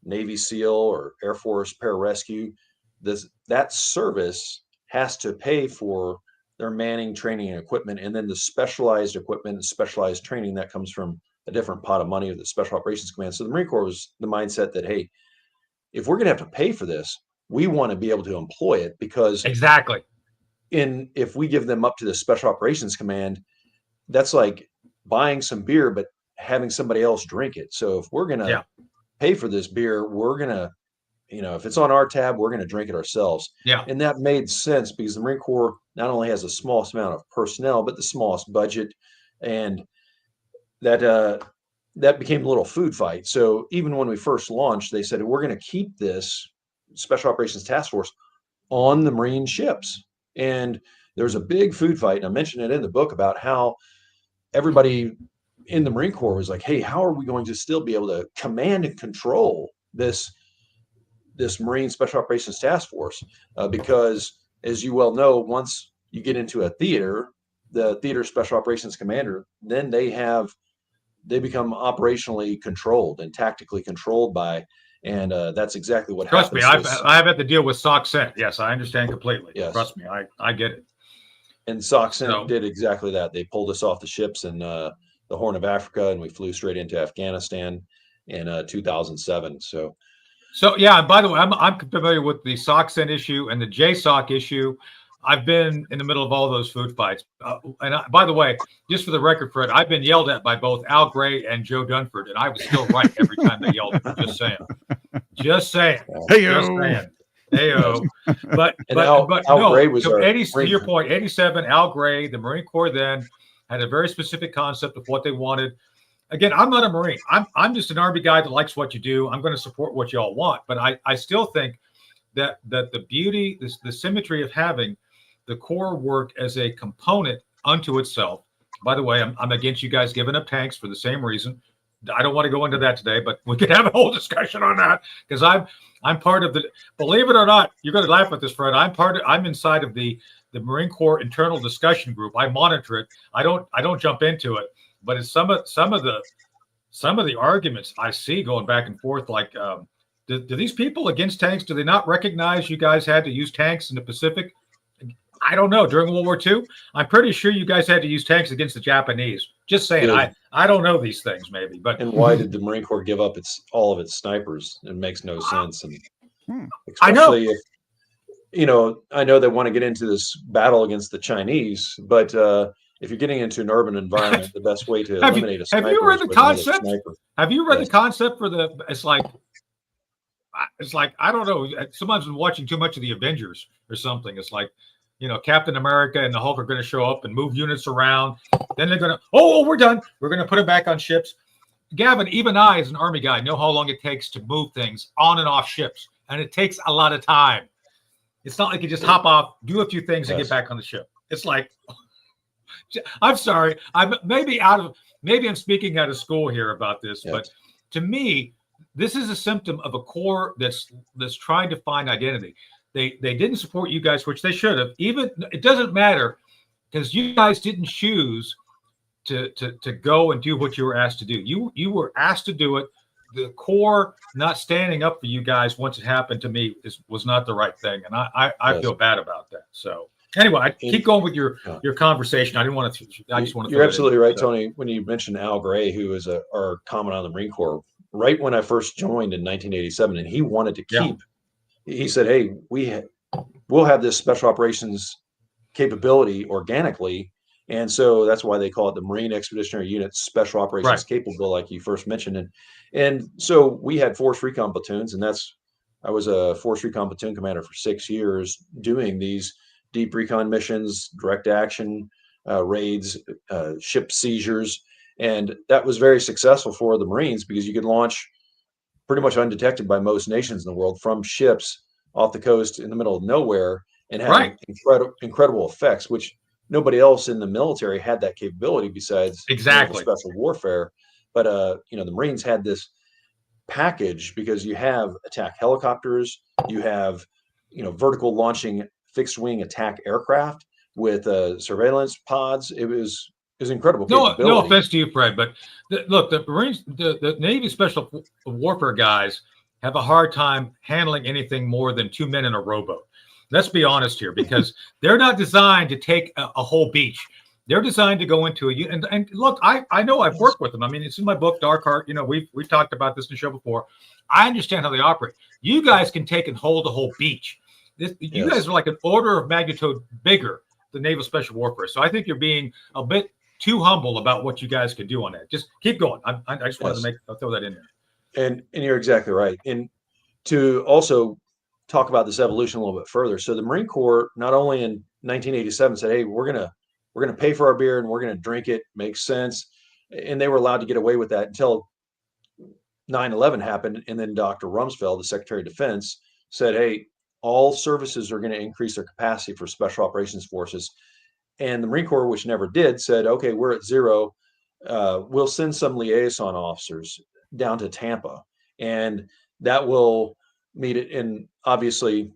Navy SEAL, or Air Force Pararescue, that service has to pay for their manning, training, and equipment, and then the specialized equipment and specialized training that comes from a different pot of money of the Special Operations Command. So the Marine Corps was the mindset that, hey, if we're going to have to pay for this, we want to be able to employ it, because exactly, if we give them up to the Special Operations Command, that's like buying some beer but having somebody else drink it. So if we're going to pay for this beer, we're going to, if it's on our tab, we're going to drink it ourselves. Yeah. And that made sense because the Marine Corps not only has the smallest amount of personnel, but the smallest budget. And that became a little food fight. So even when we first launched, they said, we're going to keep this Special Operations Task Force on the Marine ships. And there's a big food fight. And I mentioned it in the book about how everybody in the Marine Corps was like, hey, how are we going to still be able to command and control this Marine Special Operations Task Force? Because as you well know, once you get into a theater, the theater Special Operations Commander, then they become operationally controlled and tactically controlled by, and that's exactly what Trust happens. me, I've had to deal with SOC-CENT. Yes, I understand completely. Yes. Trust me, I get it. And SOC-CENT did exactly that. They pulled us off the ships in the Horn of Africa, and we flew straight into Afghanistan in 2007. So yeah. By the way, I'm familiar with the SOC-CENT issue and the JSOC issue. I've been in the middle of all those food fights. By the way, just for the record, Fred, I've been yelled at by both Al Gray and Joe Dunford, and I was still right every time they yelled at me. Just saying. Just saying. Hey-o. Hey-o. But Al Gray was to your point, 87, Al Gray, the Marine Corps then had a very specific concept of what they wanted. Again, I'm not a Marine. I'm just an Army guy that likes what you do. I'm going to support what you all want. But I still think that the beauty, the symmetry of having the Corps work as a component unto itself. By the way, I'm against you guys giving up tanks for the same reason. I don't want to go into that today, but we could have a whole discussion on that, because I'm part of the, believe it or not, you're going to laugh at this, Fred. I'm inside of the Marine Corps internal discussion group. I monitor it. I don't jump into it, but it's some of the arguments I see going back and forth. Like, do these people against tanks, do they not recognize you guys had to use tanks in the Pacific? I don't know. During World War II, I'm pretty sure you guys had to use tanks against the Japanese. Just saying. Yeah. I don't know these things, maybe. But and why did the Marine Corps give up all of its snipers? It makes no sense. And I know. If, I know they want to get into this battle against the Chinese, but if you're getting into an urban environment, the best way to eliminate a sniper. Have you read the concept? Have you read the concept for the? It's like I don't know. Someone's been watching too much of the Avengers or something. It's like, Captain America and the Hulk are going to show up and move units around. Then they're going to, we're done. We're going to put it back on ships. Gavin, even I, as an Army guy, know how long it takes to move things on and off ships. And it takes a lot of time. It's not like you just hop off, do a few things, and get back on the ship. It's like, I'm sorry. Maybe I'm speaking out of school here about this, but to me, this is a symptom of a Corps that's trying to find identity. They didn't support you guys, which they should have. Even it doesn't matter, because you guys didn't choose to go and do what you were asked to do. You were asked to do it. The Corps not standing up for you guys once it happened to me was not the right thing, and I feel bad about that. So anyway, keep going with your conversation. I didn't want to. I just want to. You're absolutely right, Tony. When you mentioned Al Gray, who is our commandant of the Marine Corps, right when I first joined in 1987, and he wanted to keep. He said, "Hey, we'll have this special operations capability organically." And so that's why they call it the Marine Expeditionary Unit Special Operations Capable, like you first mentioned. And so we had Force Recon platoons, and I was a Force Recon platoon commander for 6 years, doing these deep recon missions, direct action, raids, ship seizures. And that was very successful for the Marines because you could launch pretty much undetected by most nations in the world from ships off the coast in the middle of nowhere and have incredible effects, which nobody else in the military had that capability besides naval special warfare. But the Marines had this package because you have attack helicopters, you have vertical launching fixed wing attack aircraft with surveillance pods. It was incredible capability. No offense to you, Fred, but look, the Marines, the Navy special warfare guys have a hard time handling anything more than 2 men in a rowboat. Let's be honest here, because they're not designed to take a whole beach. They're designed to go into and look, I know I've worked with them. I mean, it's in my book, Dark Heart. We've talked about this in the show before. I understand how they operate. You guys can take and hold a whole beach. You guys are like an order of magnitude bigger than Naval Special Warfare. So I think you're being a bit too humble about what you guys can do on that. Just keep going. I just wanted to throw that in there. And you're exactly right. And to also talk about this evolution a little bit further. So the Marine Corps, not only in 1987 said, hey, we're going to pay for our beer and we're going to drink it. Makes sense. And they were allowed to get away with that until 9/11 happened. And then Dr. Rumsfeld, the Secretary of Defense, said, hey, all services are going to increase their capacity for special operations forces. And the Marine Corps, which never did, said, okay, we're at zero. We'll send some liaison officers down to Tampa, and that will meet it. And obviously,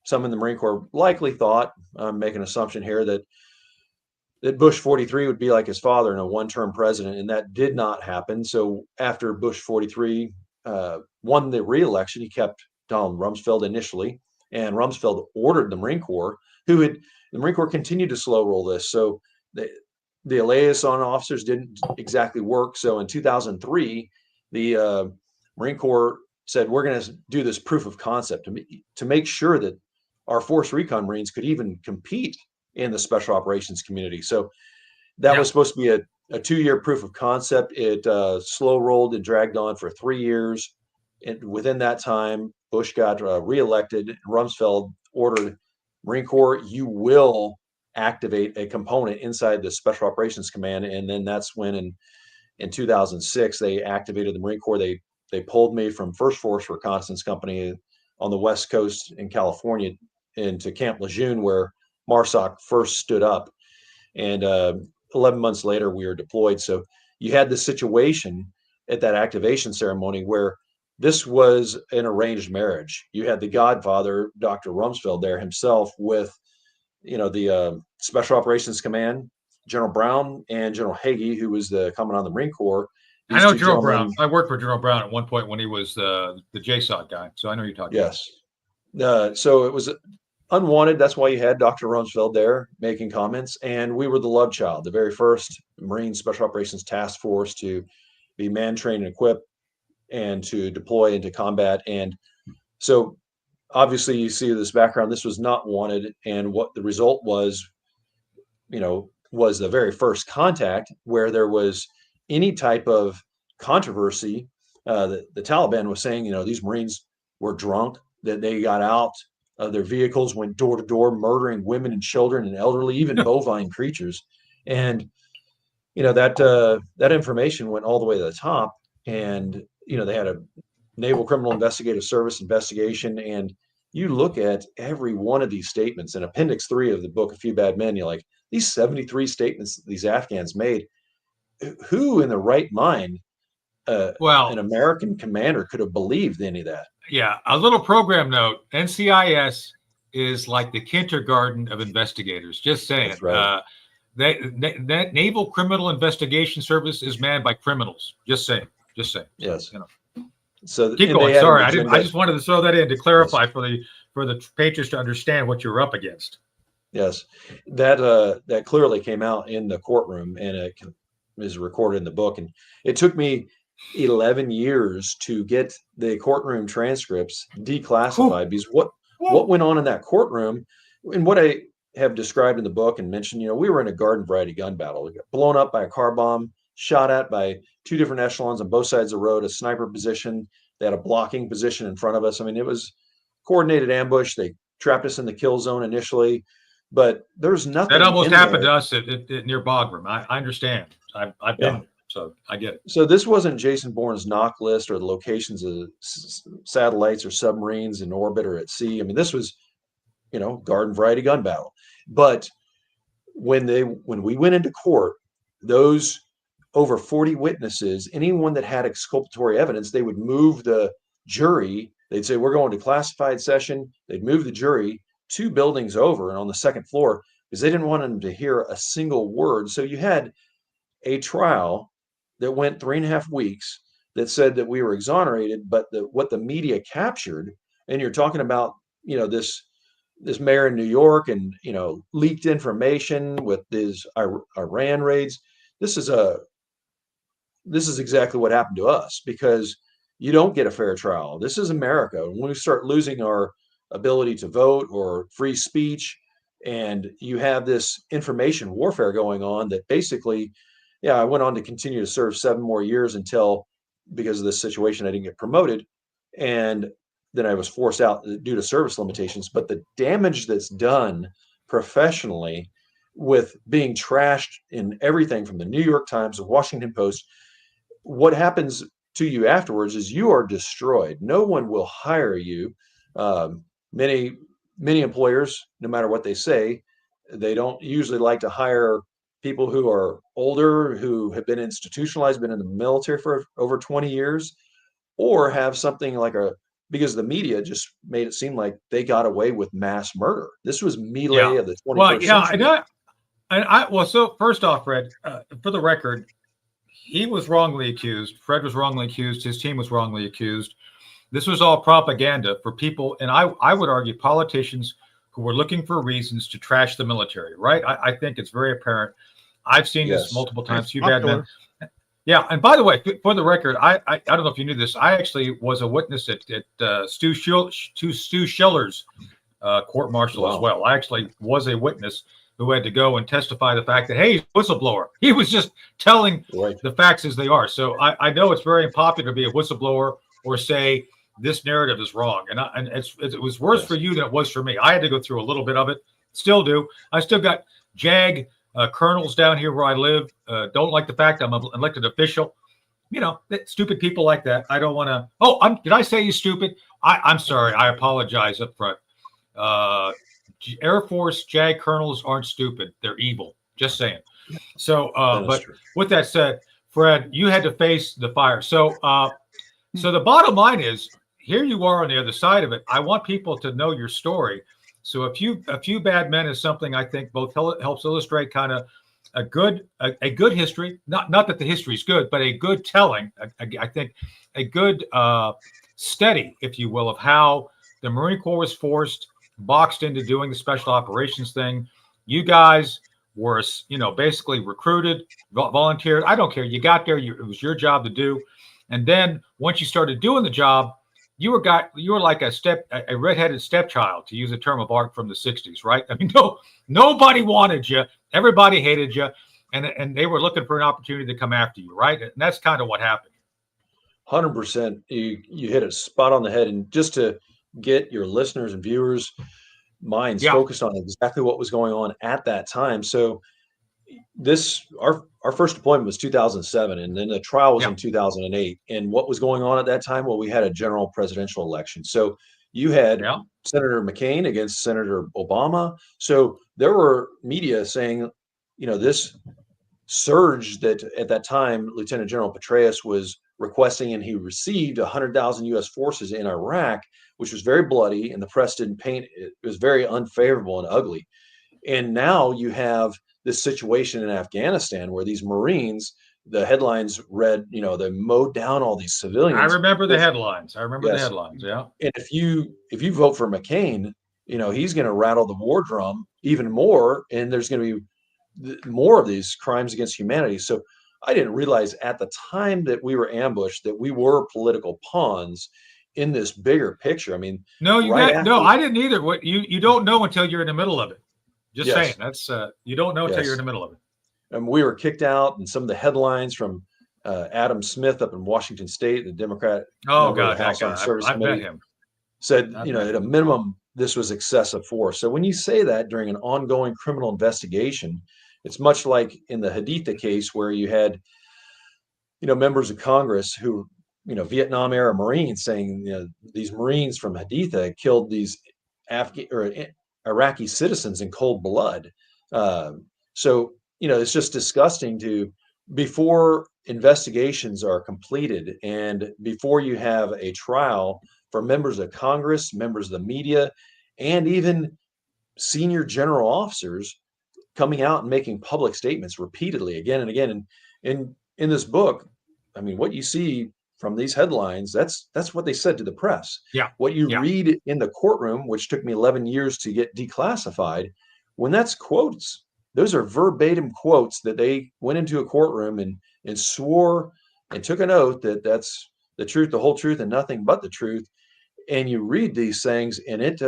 some in the Marine Corps likely thought, I'm making an assumption here, that Bush 43 would be like his father and a one-term president, and that did not happen. So after Bush 43 won the re-election, he kept Donald Rumsfeld initially, and Rumsfeld ordered the Marine Corps, the Marine Corps continued to slow roll this. So the liaison officers didn't exactly work. So in 2003, the Marine Corps said, we're going to do this proof of concept to make sure that our Force Recon Marines could even compete in the special operations community. So that was supposed to be a 2-year proof of concept. It slow rolled and dragged on for 3 years. And within that time, Bush got reelected. Rumsfeld ordered Marine Corps, you will activate a component inside the Special Operations Command. And then that's when in 2006, they activated the Marine Corps. They pulled me from 1st Force Reconnaissance Company on the West Coast in California into Camp Lejeune, where MARSOC first stood up. And 11 months later, we were deployed. So you had this situation at that activation ceremony where this was an arranged marriage. You had the godfather, Dr. Rumsfeld, there himself with, the Special Operations Command, General Brown and General Hagee, who was the commandant of the Marine Corps. I know General Brown. I worked for General Brown at one point when he was the JSOC guy. So I know you're talking about. So it was unwanted. That's why you had Dr. Rumsfeld there making comments. And we were the love child, the very first Marine Special Operations Task Force to be man trained and equipped and to deploy into combat. And so obviously you see this background, this was not wanted. And what the result was, was the very first contact where there was any type of controversy. The Taliban was saying, these Marines were drunk, that they got out of their vehicles, went door to door, murdering women and children and elderly, even bovine creatures. And, that information went all the way to the top. And, they had a Naval Criminal Investigative Service investigation. And you look at every one of these statements in Appendix 3 of the book, A Few Bad Men, you're like, these 73 statements that these Afghans made, who in the right mind, an American commander could have believed any of that? Yeah. A little program note, NCIS is like the kindergarten of investigators. Just saying. That's right. That Naval Criminal Investigation Service is manned by criminals. Just saying. Yes. So keep going. Sorry, I just wanted to throw that in to clarify for the Patriots to understand what you're up against. Yes, that clearly came out in the courtroom, and it is recorded in the book. And it took me 11 years to get the courtroom transcripts declassified because what went on in that courtroom, and what I have described in the book and mentioned, we were in a garden variety gun battle. We got blown up by a car bomb, shot at by 2 different echelons on both sides of the road, a sniper position. They had a blocking position in front of us. I mean, it was coordinated ambush. They trapped us in the kill zone initially. But there's nothing. That almost happened to us at near Bagram. I understand. I've been there, so I get it. So this wasn't Jason Bourne's knock list or the locations of satellites or submarines in orbit or at sea. I mean, this was, garden variety gun battle. But when we went into court, those over 40 witnesses, anyone that had exculpatory evidence, they would move the jury. They'd say, we're going to classified session. They'd move the jury 2 buildings over and on the second floor because they didn't want them to hear a single word. So you had a trial that went 3.5 weeks that said that we were exonerated, but what the media captured, and you're talking about, this mayor in New York and, leaked information with these Iran raids. This is exactly what happened to us because you don't get a fair trial. This is America. When we start losing our ability to vote or free speech, and you have this information warfare going on that basically, I went on to continue to serve 7 more years until, because of this situation, I didn't get promoted. And then I was forced out due to service limitations. But the damage that's done professionally with being trashed in everything from the New York Times, the Washington Post, what happens to you afterwards is you are destroyed. No one will hire you. Many employers, no matter what they say, they don't usually like to hire people who are older, who have been institutionalized, been in the military for over 20 years, or have something like because the media just made it seem like they got away with mass murder. This was melee of the 21st century. So first off, Fred, for the record, he was wrongly accused. Fred was wrongly accused. His team was wrongly accused. This was all propaganda for people, and I would argue politicians who were looking for reasons to trash the military, right? I think it's very apparent. I've seen this multiple times. Few bad men. Yeah, and by the way, for the record, I don't know if you knew this. I actually was a witness at Stu Schiller's court martial as well. I actually was a witness who had to go and testify the fact that, hey, he's a whistleblower. He was just telling the facts as they are. So I know it's very unpopular to be a whistleblower or say this narrative is wrong. And it was worse for you than it was for me. I had to go through a little bit of it. Still do. I still got JAG colonels down here where I live. Don't like the fact I'm an elected official. Stupid people like that. I don't want to. Did I say you stupid? I'm sorry. I apologize up front. Air Force JAG colonels aren't stupid. They're evil. Just saying. So, but with that said, Fred, you had to face the fire. So the bottom line is, here you are on the other side of it. I want people to know your story. So a few bad men is something I think both helps illustrate kind of a good history. Not that the history is good, but a good telling. I think a good study, if you will, of how the Marine Corps was boxed into doing the special operations thing. You guys were, basically recruited, volunteered. I don't care. You got there. It was your job to do. And then once you started doing the job, you were like a redheaded stepchild, to use a term of art from the 60s, right? I mean, nobody wanted you. Everybody hated you. And they were looking for an opportunity to come after you, right? And that's kind of what happened. 100%. You hit it spot on the head. And just to get your listeners and viewers' minds focused on exactly what was going on at that time. So our first deployment was 2007, and then the trial was in 2008. And what was going on at that time? Well, we had a general presidential election. So you had Senator McCain against Senator Obama. So there were media saying, this surge that at that time Lieutenant General Petraeus was requesting, and he received 100,000 U.S. forces in Iraq, which was very bloody, and the press didn't paint it. It was very unfavorable and ugly. And now you have this situation in Afghanistan where these Marines, the headlines read, they mowed down all these civilians. I remember the headlines. The headlines. Yeah. And if you vote for McCain, he's going to rattle the war drum even more, and there's going to be more of these crimes against humanity. So I didn't realize at the time that we were ambushed that we were political pawns in this bigger picture. I mean, I didn't either. What you don't know until you're in the middle of it. Just saying, that's you don't know until you're in the middle of it. And we were kicked out, and some of the headlines from Adam Smith up in Washington State, the Democrat. Oh God, that guy! I met him. Said, at a minimum, this was excessive force. So when you say that during an ongoing criminal investigation, it's much like in the Haditha case where you had, members of Congress who, Vietnam era Marines saying, these Marines from Haditha killed these Iraqi citizens in cold blood. So, it's just disgusting before investigations are completed and before you have a trial for members of Congress, members of the media, and even senior general officers coming out and making public statements repeatedly again and again. And in this book, I mean, what you see from these headlines, that's what they said to the press. Yeah. What you read in the courtroom, which took me 11 years to get declassified, when that's quotes, those are verbatim quotes that they went into a courtroom and swore and took an oath that that's the truth, the whole truth, and nothing but the truth. And you read these things, and it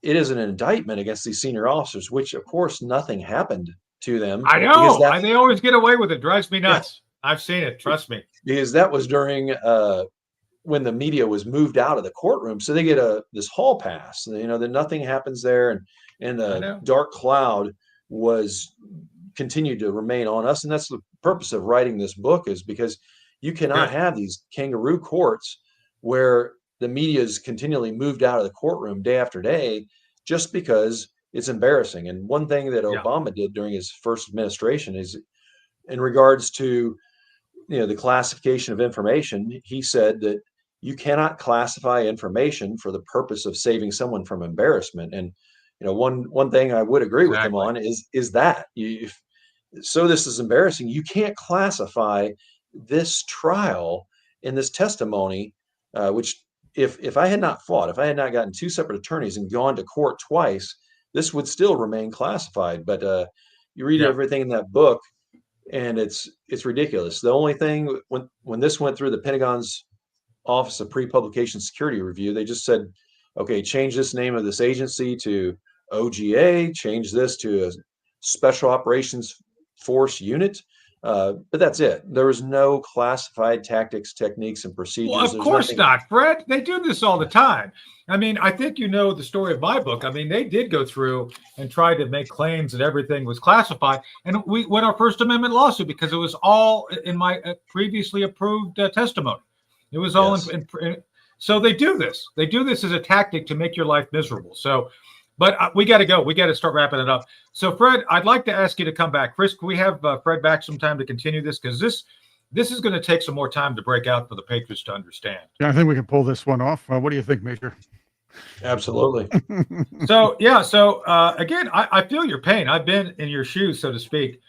is an indictment against these senior officers, which of course nothing happened to them. I know. They always get away with it. Drives me nuts. Yeah. I've seen it. Trust me. Because that was during when the media was moved out of the courtroom, so they get this hall pass. That nothing happens there, and the dark cloud was continued to remain on us. And that's the purpose of writing this book, is because you cannot have these kangaroo courts where the media is continually moved out of the courtroom day after day just because it's embarrassing. And one thing that Obama did during his first administration is, in regards to the classification of information, he said that you cannot classify information for the purpose of saving someone from embarrassment. And one thing I would agree with him on is that so this is embarrassing. You can't classify this trial and this testimony, which if I had not fought, if I had not gotten two separate attorneys and gone to court twice, this would still remain classified. But you read everything in that book, and it's ridiculous. The only thing when this went through the Pentagon's Office of Pre-Publication Security Review, they just said, okay, change this name of this agency to OGA, change this to a Special Operations Force Unit. But that's it. There was no classified tactics, techniques, and procedures. Well, of course not, Fred. They do this all the time. I mean, I think you know the story of my book. I mean, they did go through and try to make claims that everything was classified. And we won our First Amendment lawsuit because it was all in my previously approved testimony. It was all so they do this. They do this as a tactic to make your life miserable. So, but we got to go. We got to start wrapping it up. So, Fred, I'd like to ask you to come back. Chris, can we have Fred back sometime to continue this? Because this is going to take some more time to break out for the Patriots to understand. Yeah, I think we can pull this one off. What do you think, Major? Absolutely. So again, I feel your pain. I've been in your shoes, so to speak.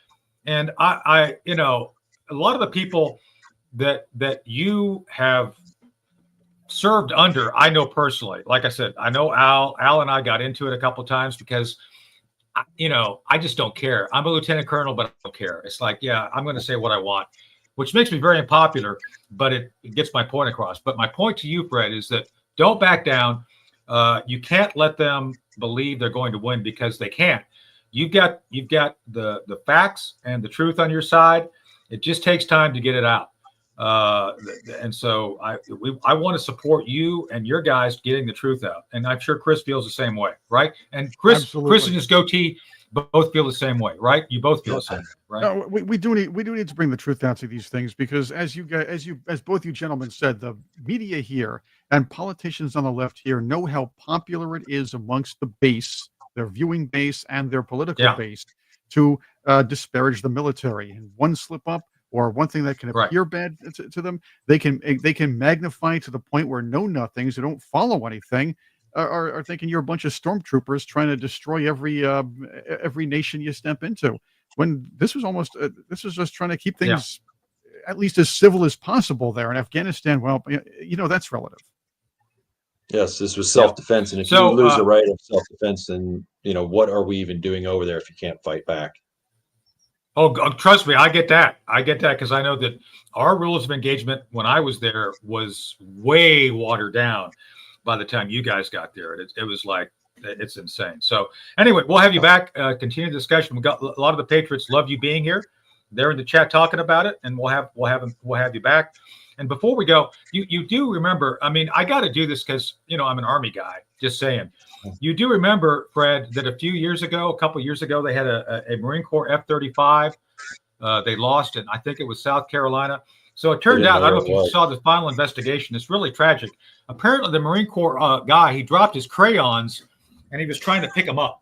And I a lot of the people that you have served under, I know personally. Like I said, I know Al and I got into it a couple of times because, I just don't care. I'm a lieutenant colonel, but I don't care. It's like, I'm going to say what I want, which makes me very unpopular, but it gets my point across. But my point to you, Fred, is that don't back down. You can't let them believe they're going to win because they can't. You've got the facts and the truth on your side. It just takes time to get it out. And so I want to support you and your guys getting the truth out. And I'm sure Chris feels the same way, right? And Chris and his goatee both feel the same way, right? You both feel the same way, right? No, we do need to bring the truth out to these things because as both you gentlemen said, the media here and politicians on the left here know how popular it is amongst the base, their viewing base and their political base, to disparage the military. And one slip up or one thing that can appear bad to them, they can magnify to the point where know-nothings who don't follow anything are thinking you're a bunch of stormtroopers trying to destroy every nation you step into. When this was just trying to keep things at least as civil as possible there in Afghanistan. Well, that's relative. Yes, this was self-defense, and if you lose the right of self-defense, then what are we even doing over there if you can't fight back? Oh, trust me, I get that. Because I know that our rules of engagement when I was there was way watered down by the time you guys got there. It was like, it's insane. So anyway, we'll have you back, continue the discussion. We got a lot of the Patriots love you being here. They're in the chat talking about it, and we'll have you back. And before we go, you do remember, I mean, I got to do this because, I'm an Army guy, Just saying. You do remember, Fred, that a couple years ago, they had a Marine Corps F-35. They lost it. I think it was South Carolina. So it turned out, I don't know if you saw the final investigation. It's really tragic. Apparently, the Marine Corps guy, he dropped his crayons, and he was trying to pick them up.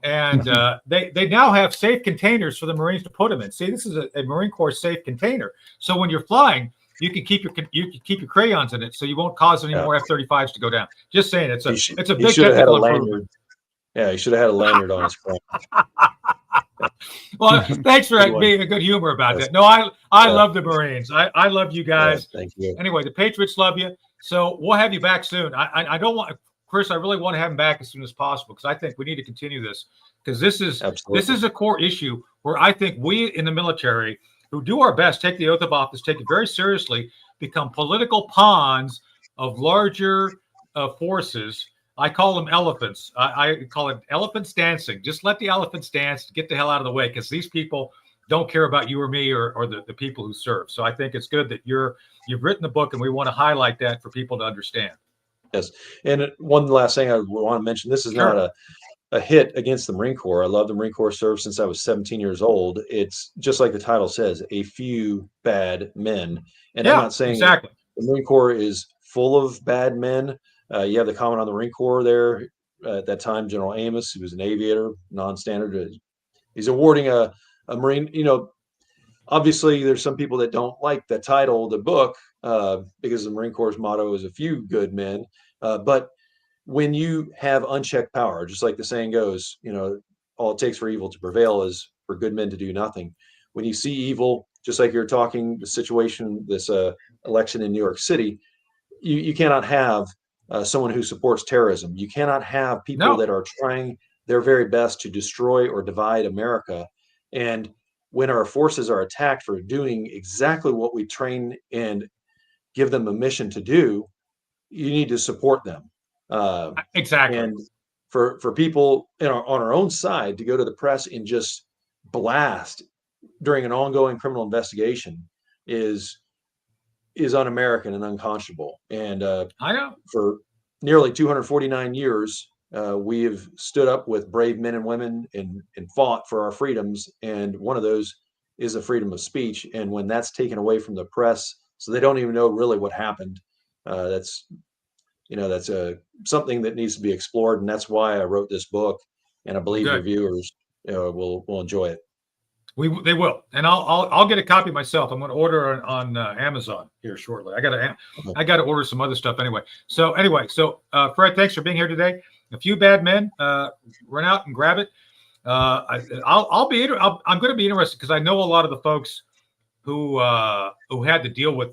And they now have safe containers for the Marines to put them in. See, this is a Marine Corps safe container. So when you're flying, you can keep your crayons in it, so you won't cause any more F-35s to go down. Just saying, it's a big technical improvement. Yeah, he should have had a lanyard on his front. Well, thanks for being a good humor about that. No, I love the Marines. I love you guys. Thank you. Anyway, the Patriots love you. So we'll have you back soon. I don't want Chris. I really want to have him back as soon as possible because I think we need to continue this because this is a core issue where I think we in the military who do our best, take the oath of office, take it very seriously, become political pawns of larger forces. I call them elephants. I call it elephants dancing. Just let the elephants dance. Get the hell out of the way because these people don't care about you or me or the people who serve. So I think it's good that you've written the book, and we want to highlight that for people to understand. Yes. And one last thing I want to mention, this is not a hit against the Marine Corps. I love the Marine Corps, served since I was 17 years old. It's just like the title says, a few bad men. And I'm not saying the Marine Corps is full of bad men. You have the comment on the Marine Corps there. At that time, General Amos, who was an aviator, non-standard. He's awarding a Marine. Obviously, there's some people that don't like the title of the book because the Marine Corps' motto is a few good men. But when you have unchecked power, just like the saying goes, all it takes for evil to prevail is for good men to do nothing. When you see evil, just like you're talking, the situation, this election in New York City, you cannot have someone who supports terrorism. You cannot have people that are trying their very best to destroy or divide America. And when our forces are attacked for doing exactly what we train and give them a mission to do, you need to support them. Exactly. And for people on our own side to go to the press and just blast during an ongoing criminal investigation is un-American and unconscionable. And I know for nearly 249 years, we have stood up with brave men and women and fought for our freedoms. And one of those is the freedom of speech. And when that's taken away from the press, so they don't even know really what happened, that's something that needs to be explored. And that's why I wrote this book. And I believe your viewers will enjoy it. They will, and I'll get a copy myself. I'm going to order on Amazon here shortly. I got to order some other stuff anyway. So Fred, thanks for being here today. A few bad men, run out and grab it. I'm going to be interested because I know a lot of the folks who had to deal with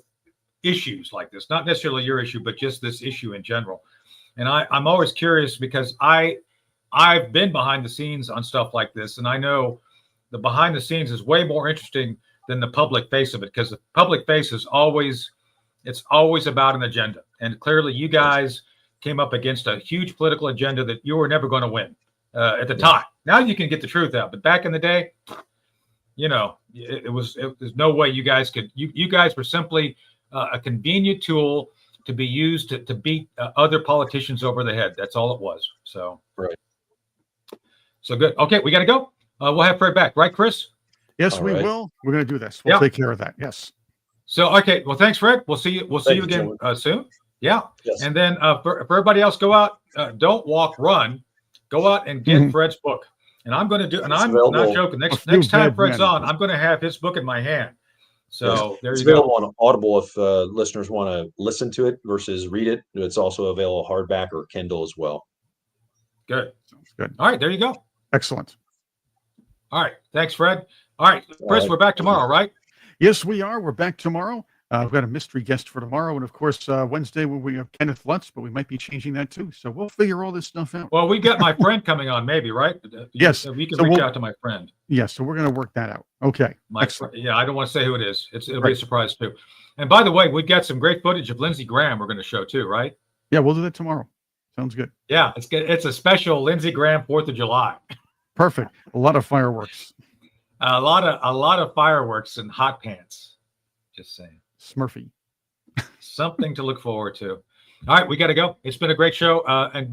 issues like this, not necessarily your issue, but just this issue in general. And I'm always curious because I've been behind the scenes on stuff like this, and I know the behind the scenes is way more interesting than the public face of it, because the public face is always about an agenda. And clearly you guys came up against a huge political agenda that you were never going to win at the time. Now you can get the truth out, but back in the day, there's no way you guys could, you guys were simply a convenient tool to be used to beat other politicians over the head. That's all it was. So, So good. Okay. We got to go. We'll have Fred back, right, Chris? Yes, we will. We're going to do this. We'll take care of that. Yes. So, okay. Well, thanks, Fred. We'll see you. We'll see you again soon. Yeah. Yes. And then for everybody else, go out. Don't walk, run. Go out and get Fred's book. And I'm going to do. And I'm not joking. Next time Fred's on, I'm going to have his book in my hand. So there you go. It's available on Audible if listeners want to listen to it versus read it. It's also available hardback or Kindle as well. Good. Sounds good. All right. There you go. Excellent. All right. Thanks, Fred. All right. Chris, we're back tomorrow, right? Yes, we are. We're back tomorrow. We've got a mystery guest for tomorrow. And of course, Wednesday, we have Kenneth Lutz, but we might be changing that too. So we'll figure all this stuff out. Well, we got my friend coming on, maybe, right? Yes. We can reach out to my friend. Yes. So we're going to work that out. Okay. Yeah, I don't want to say who it is. It'll be a surprise too. And by the way, we've got some great footage of Lindsey Graham we're going to show too, right? Yeah, we'll do that tomorrow. Sounds good. Yeah, it's good. It's a special Lindsey Graham 4th of July. Perfect. A lot of fireworks. A lot of fireworks and hot pants. Just saying. Smurfy. Something to look forward to. All right, we got to go. It's been a great show. And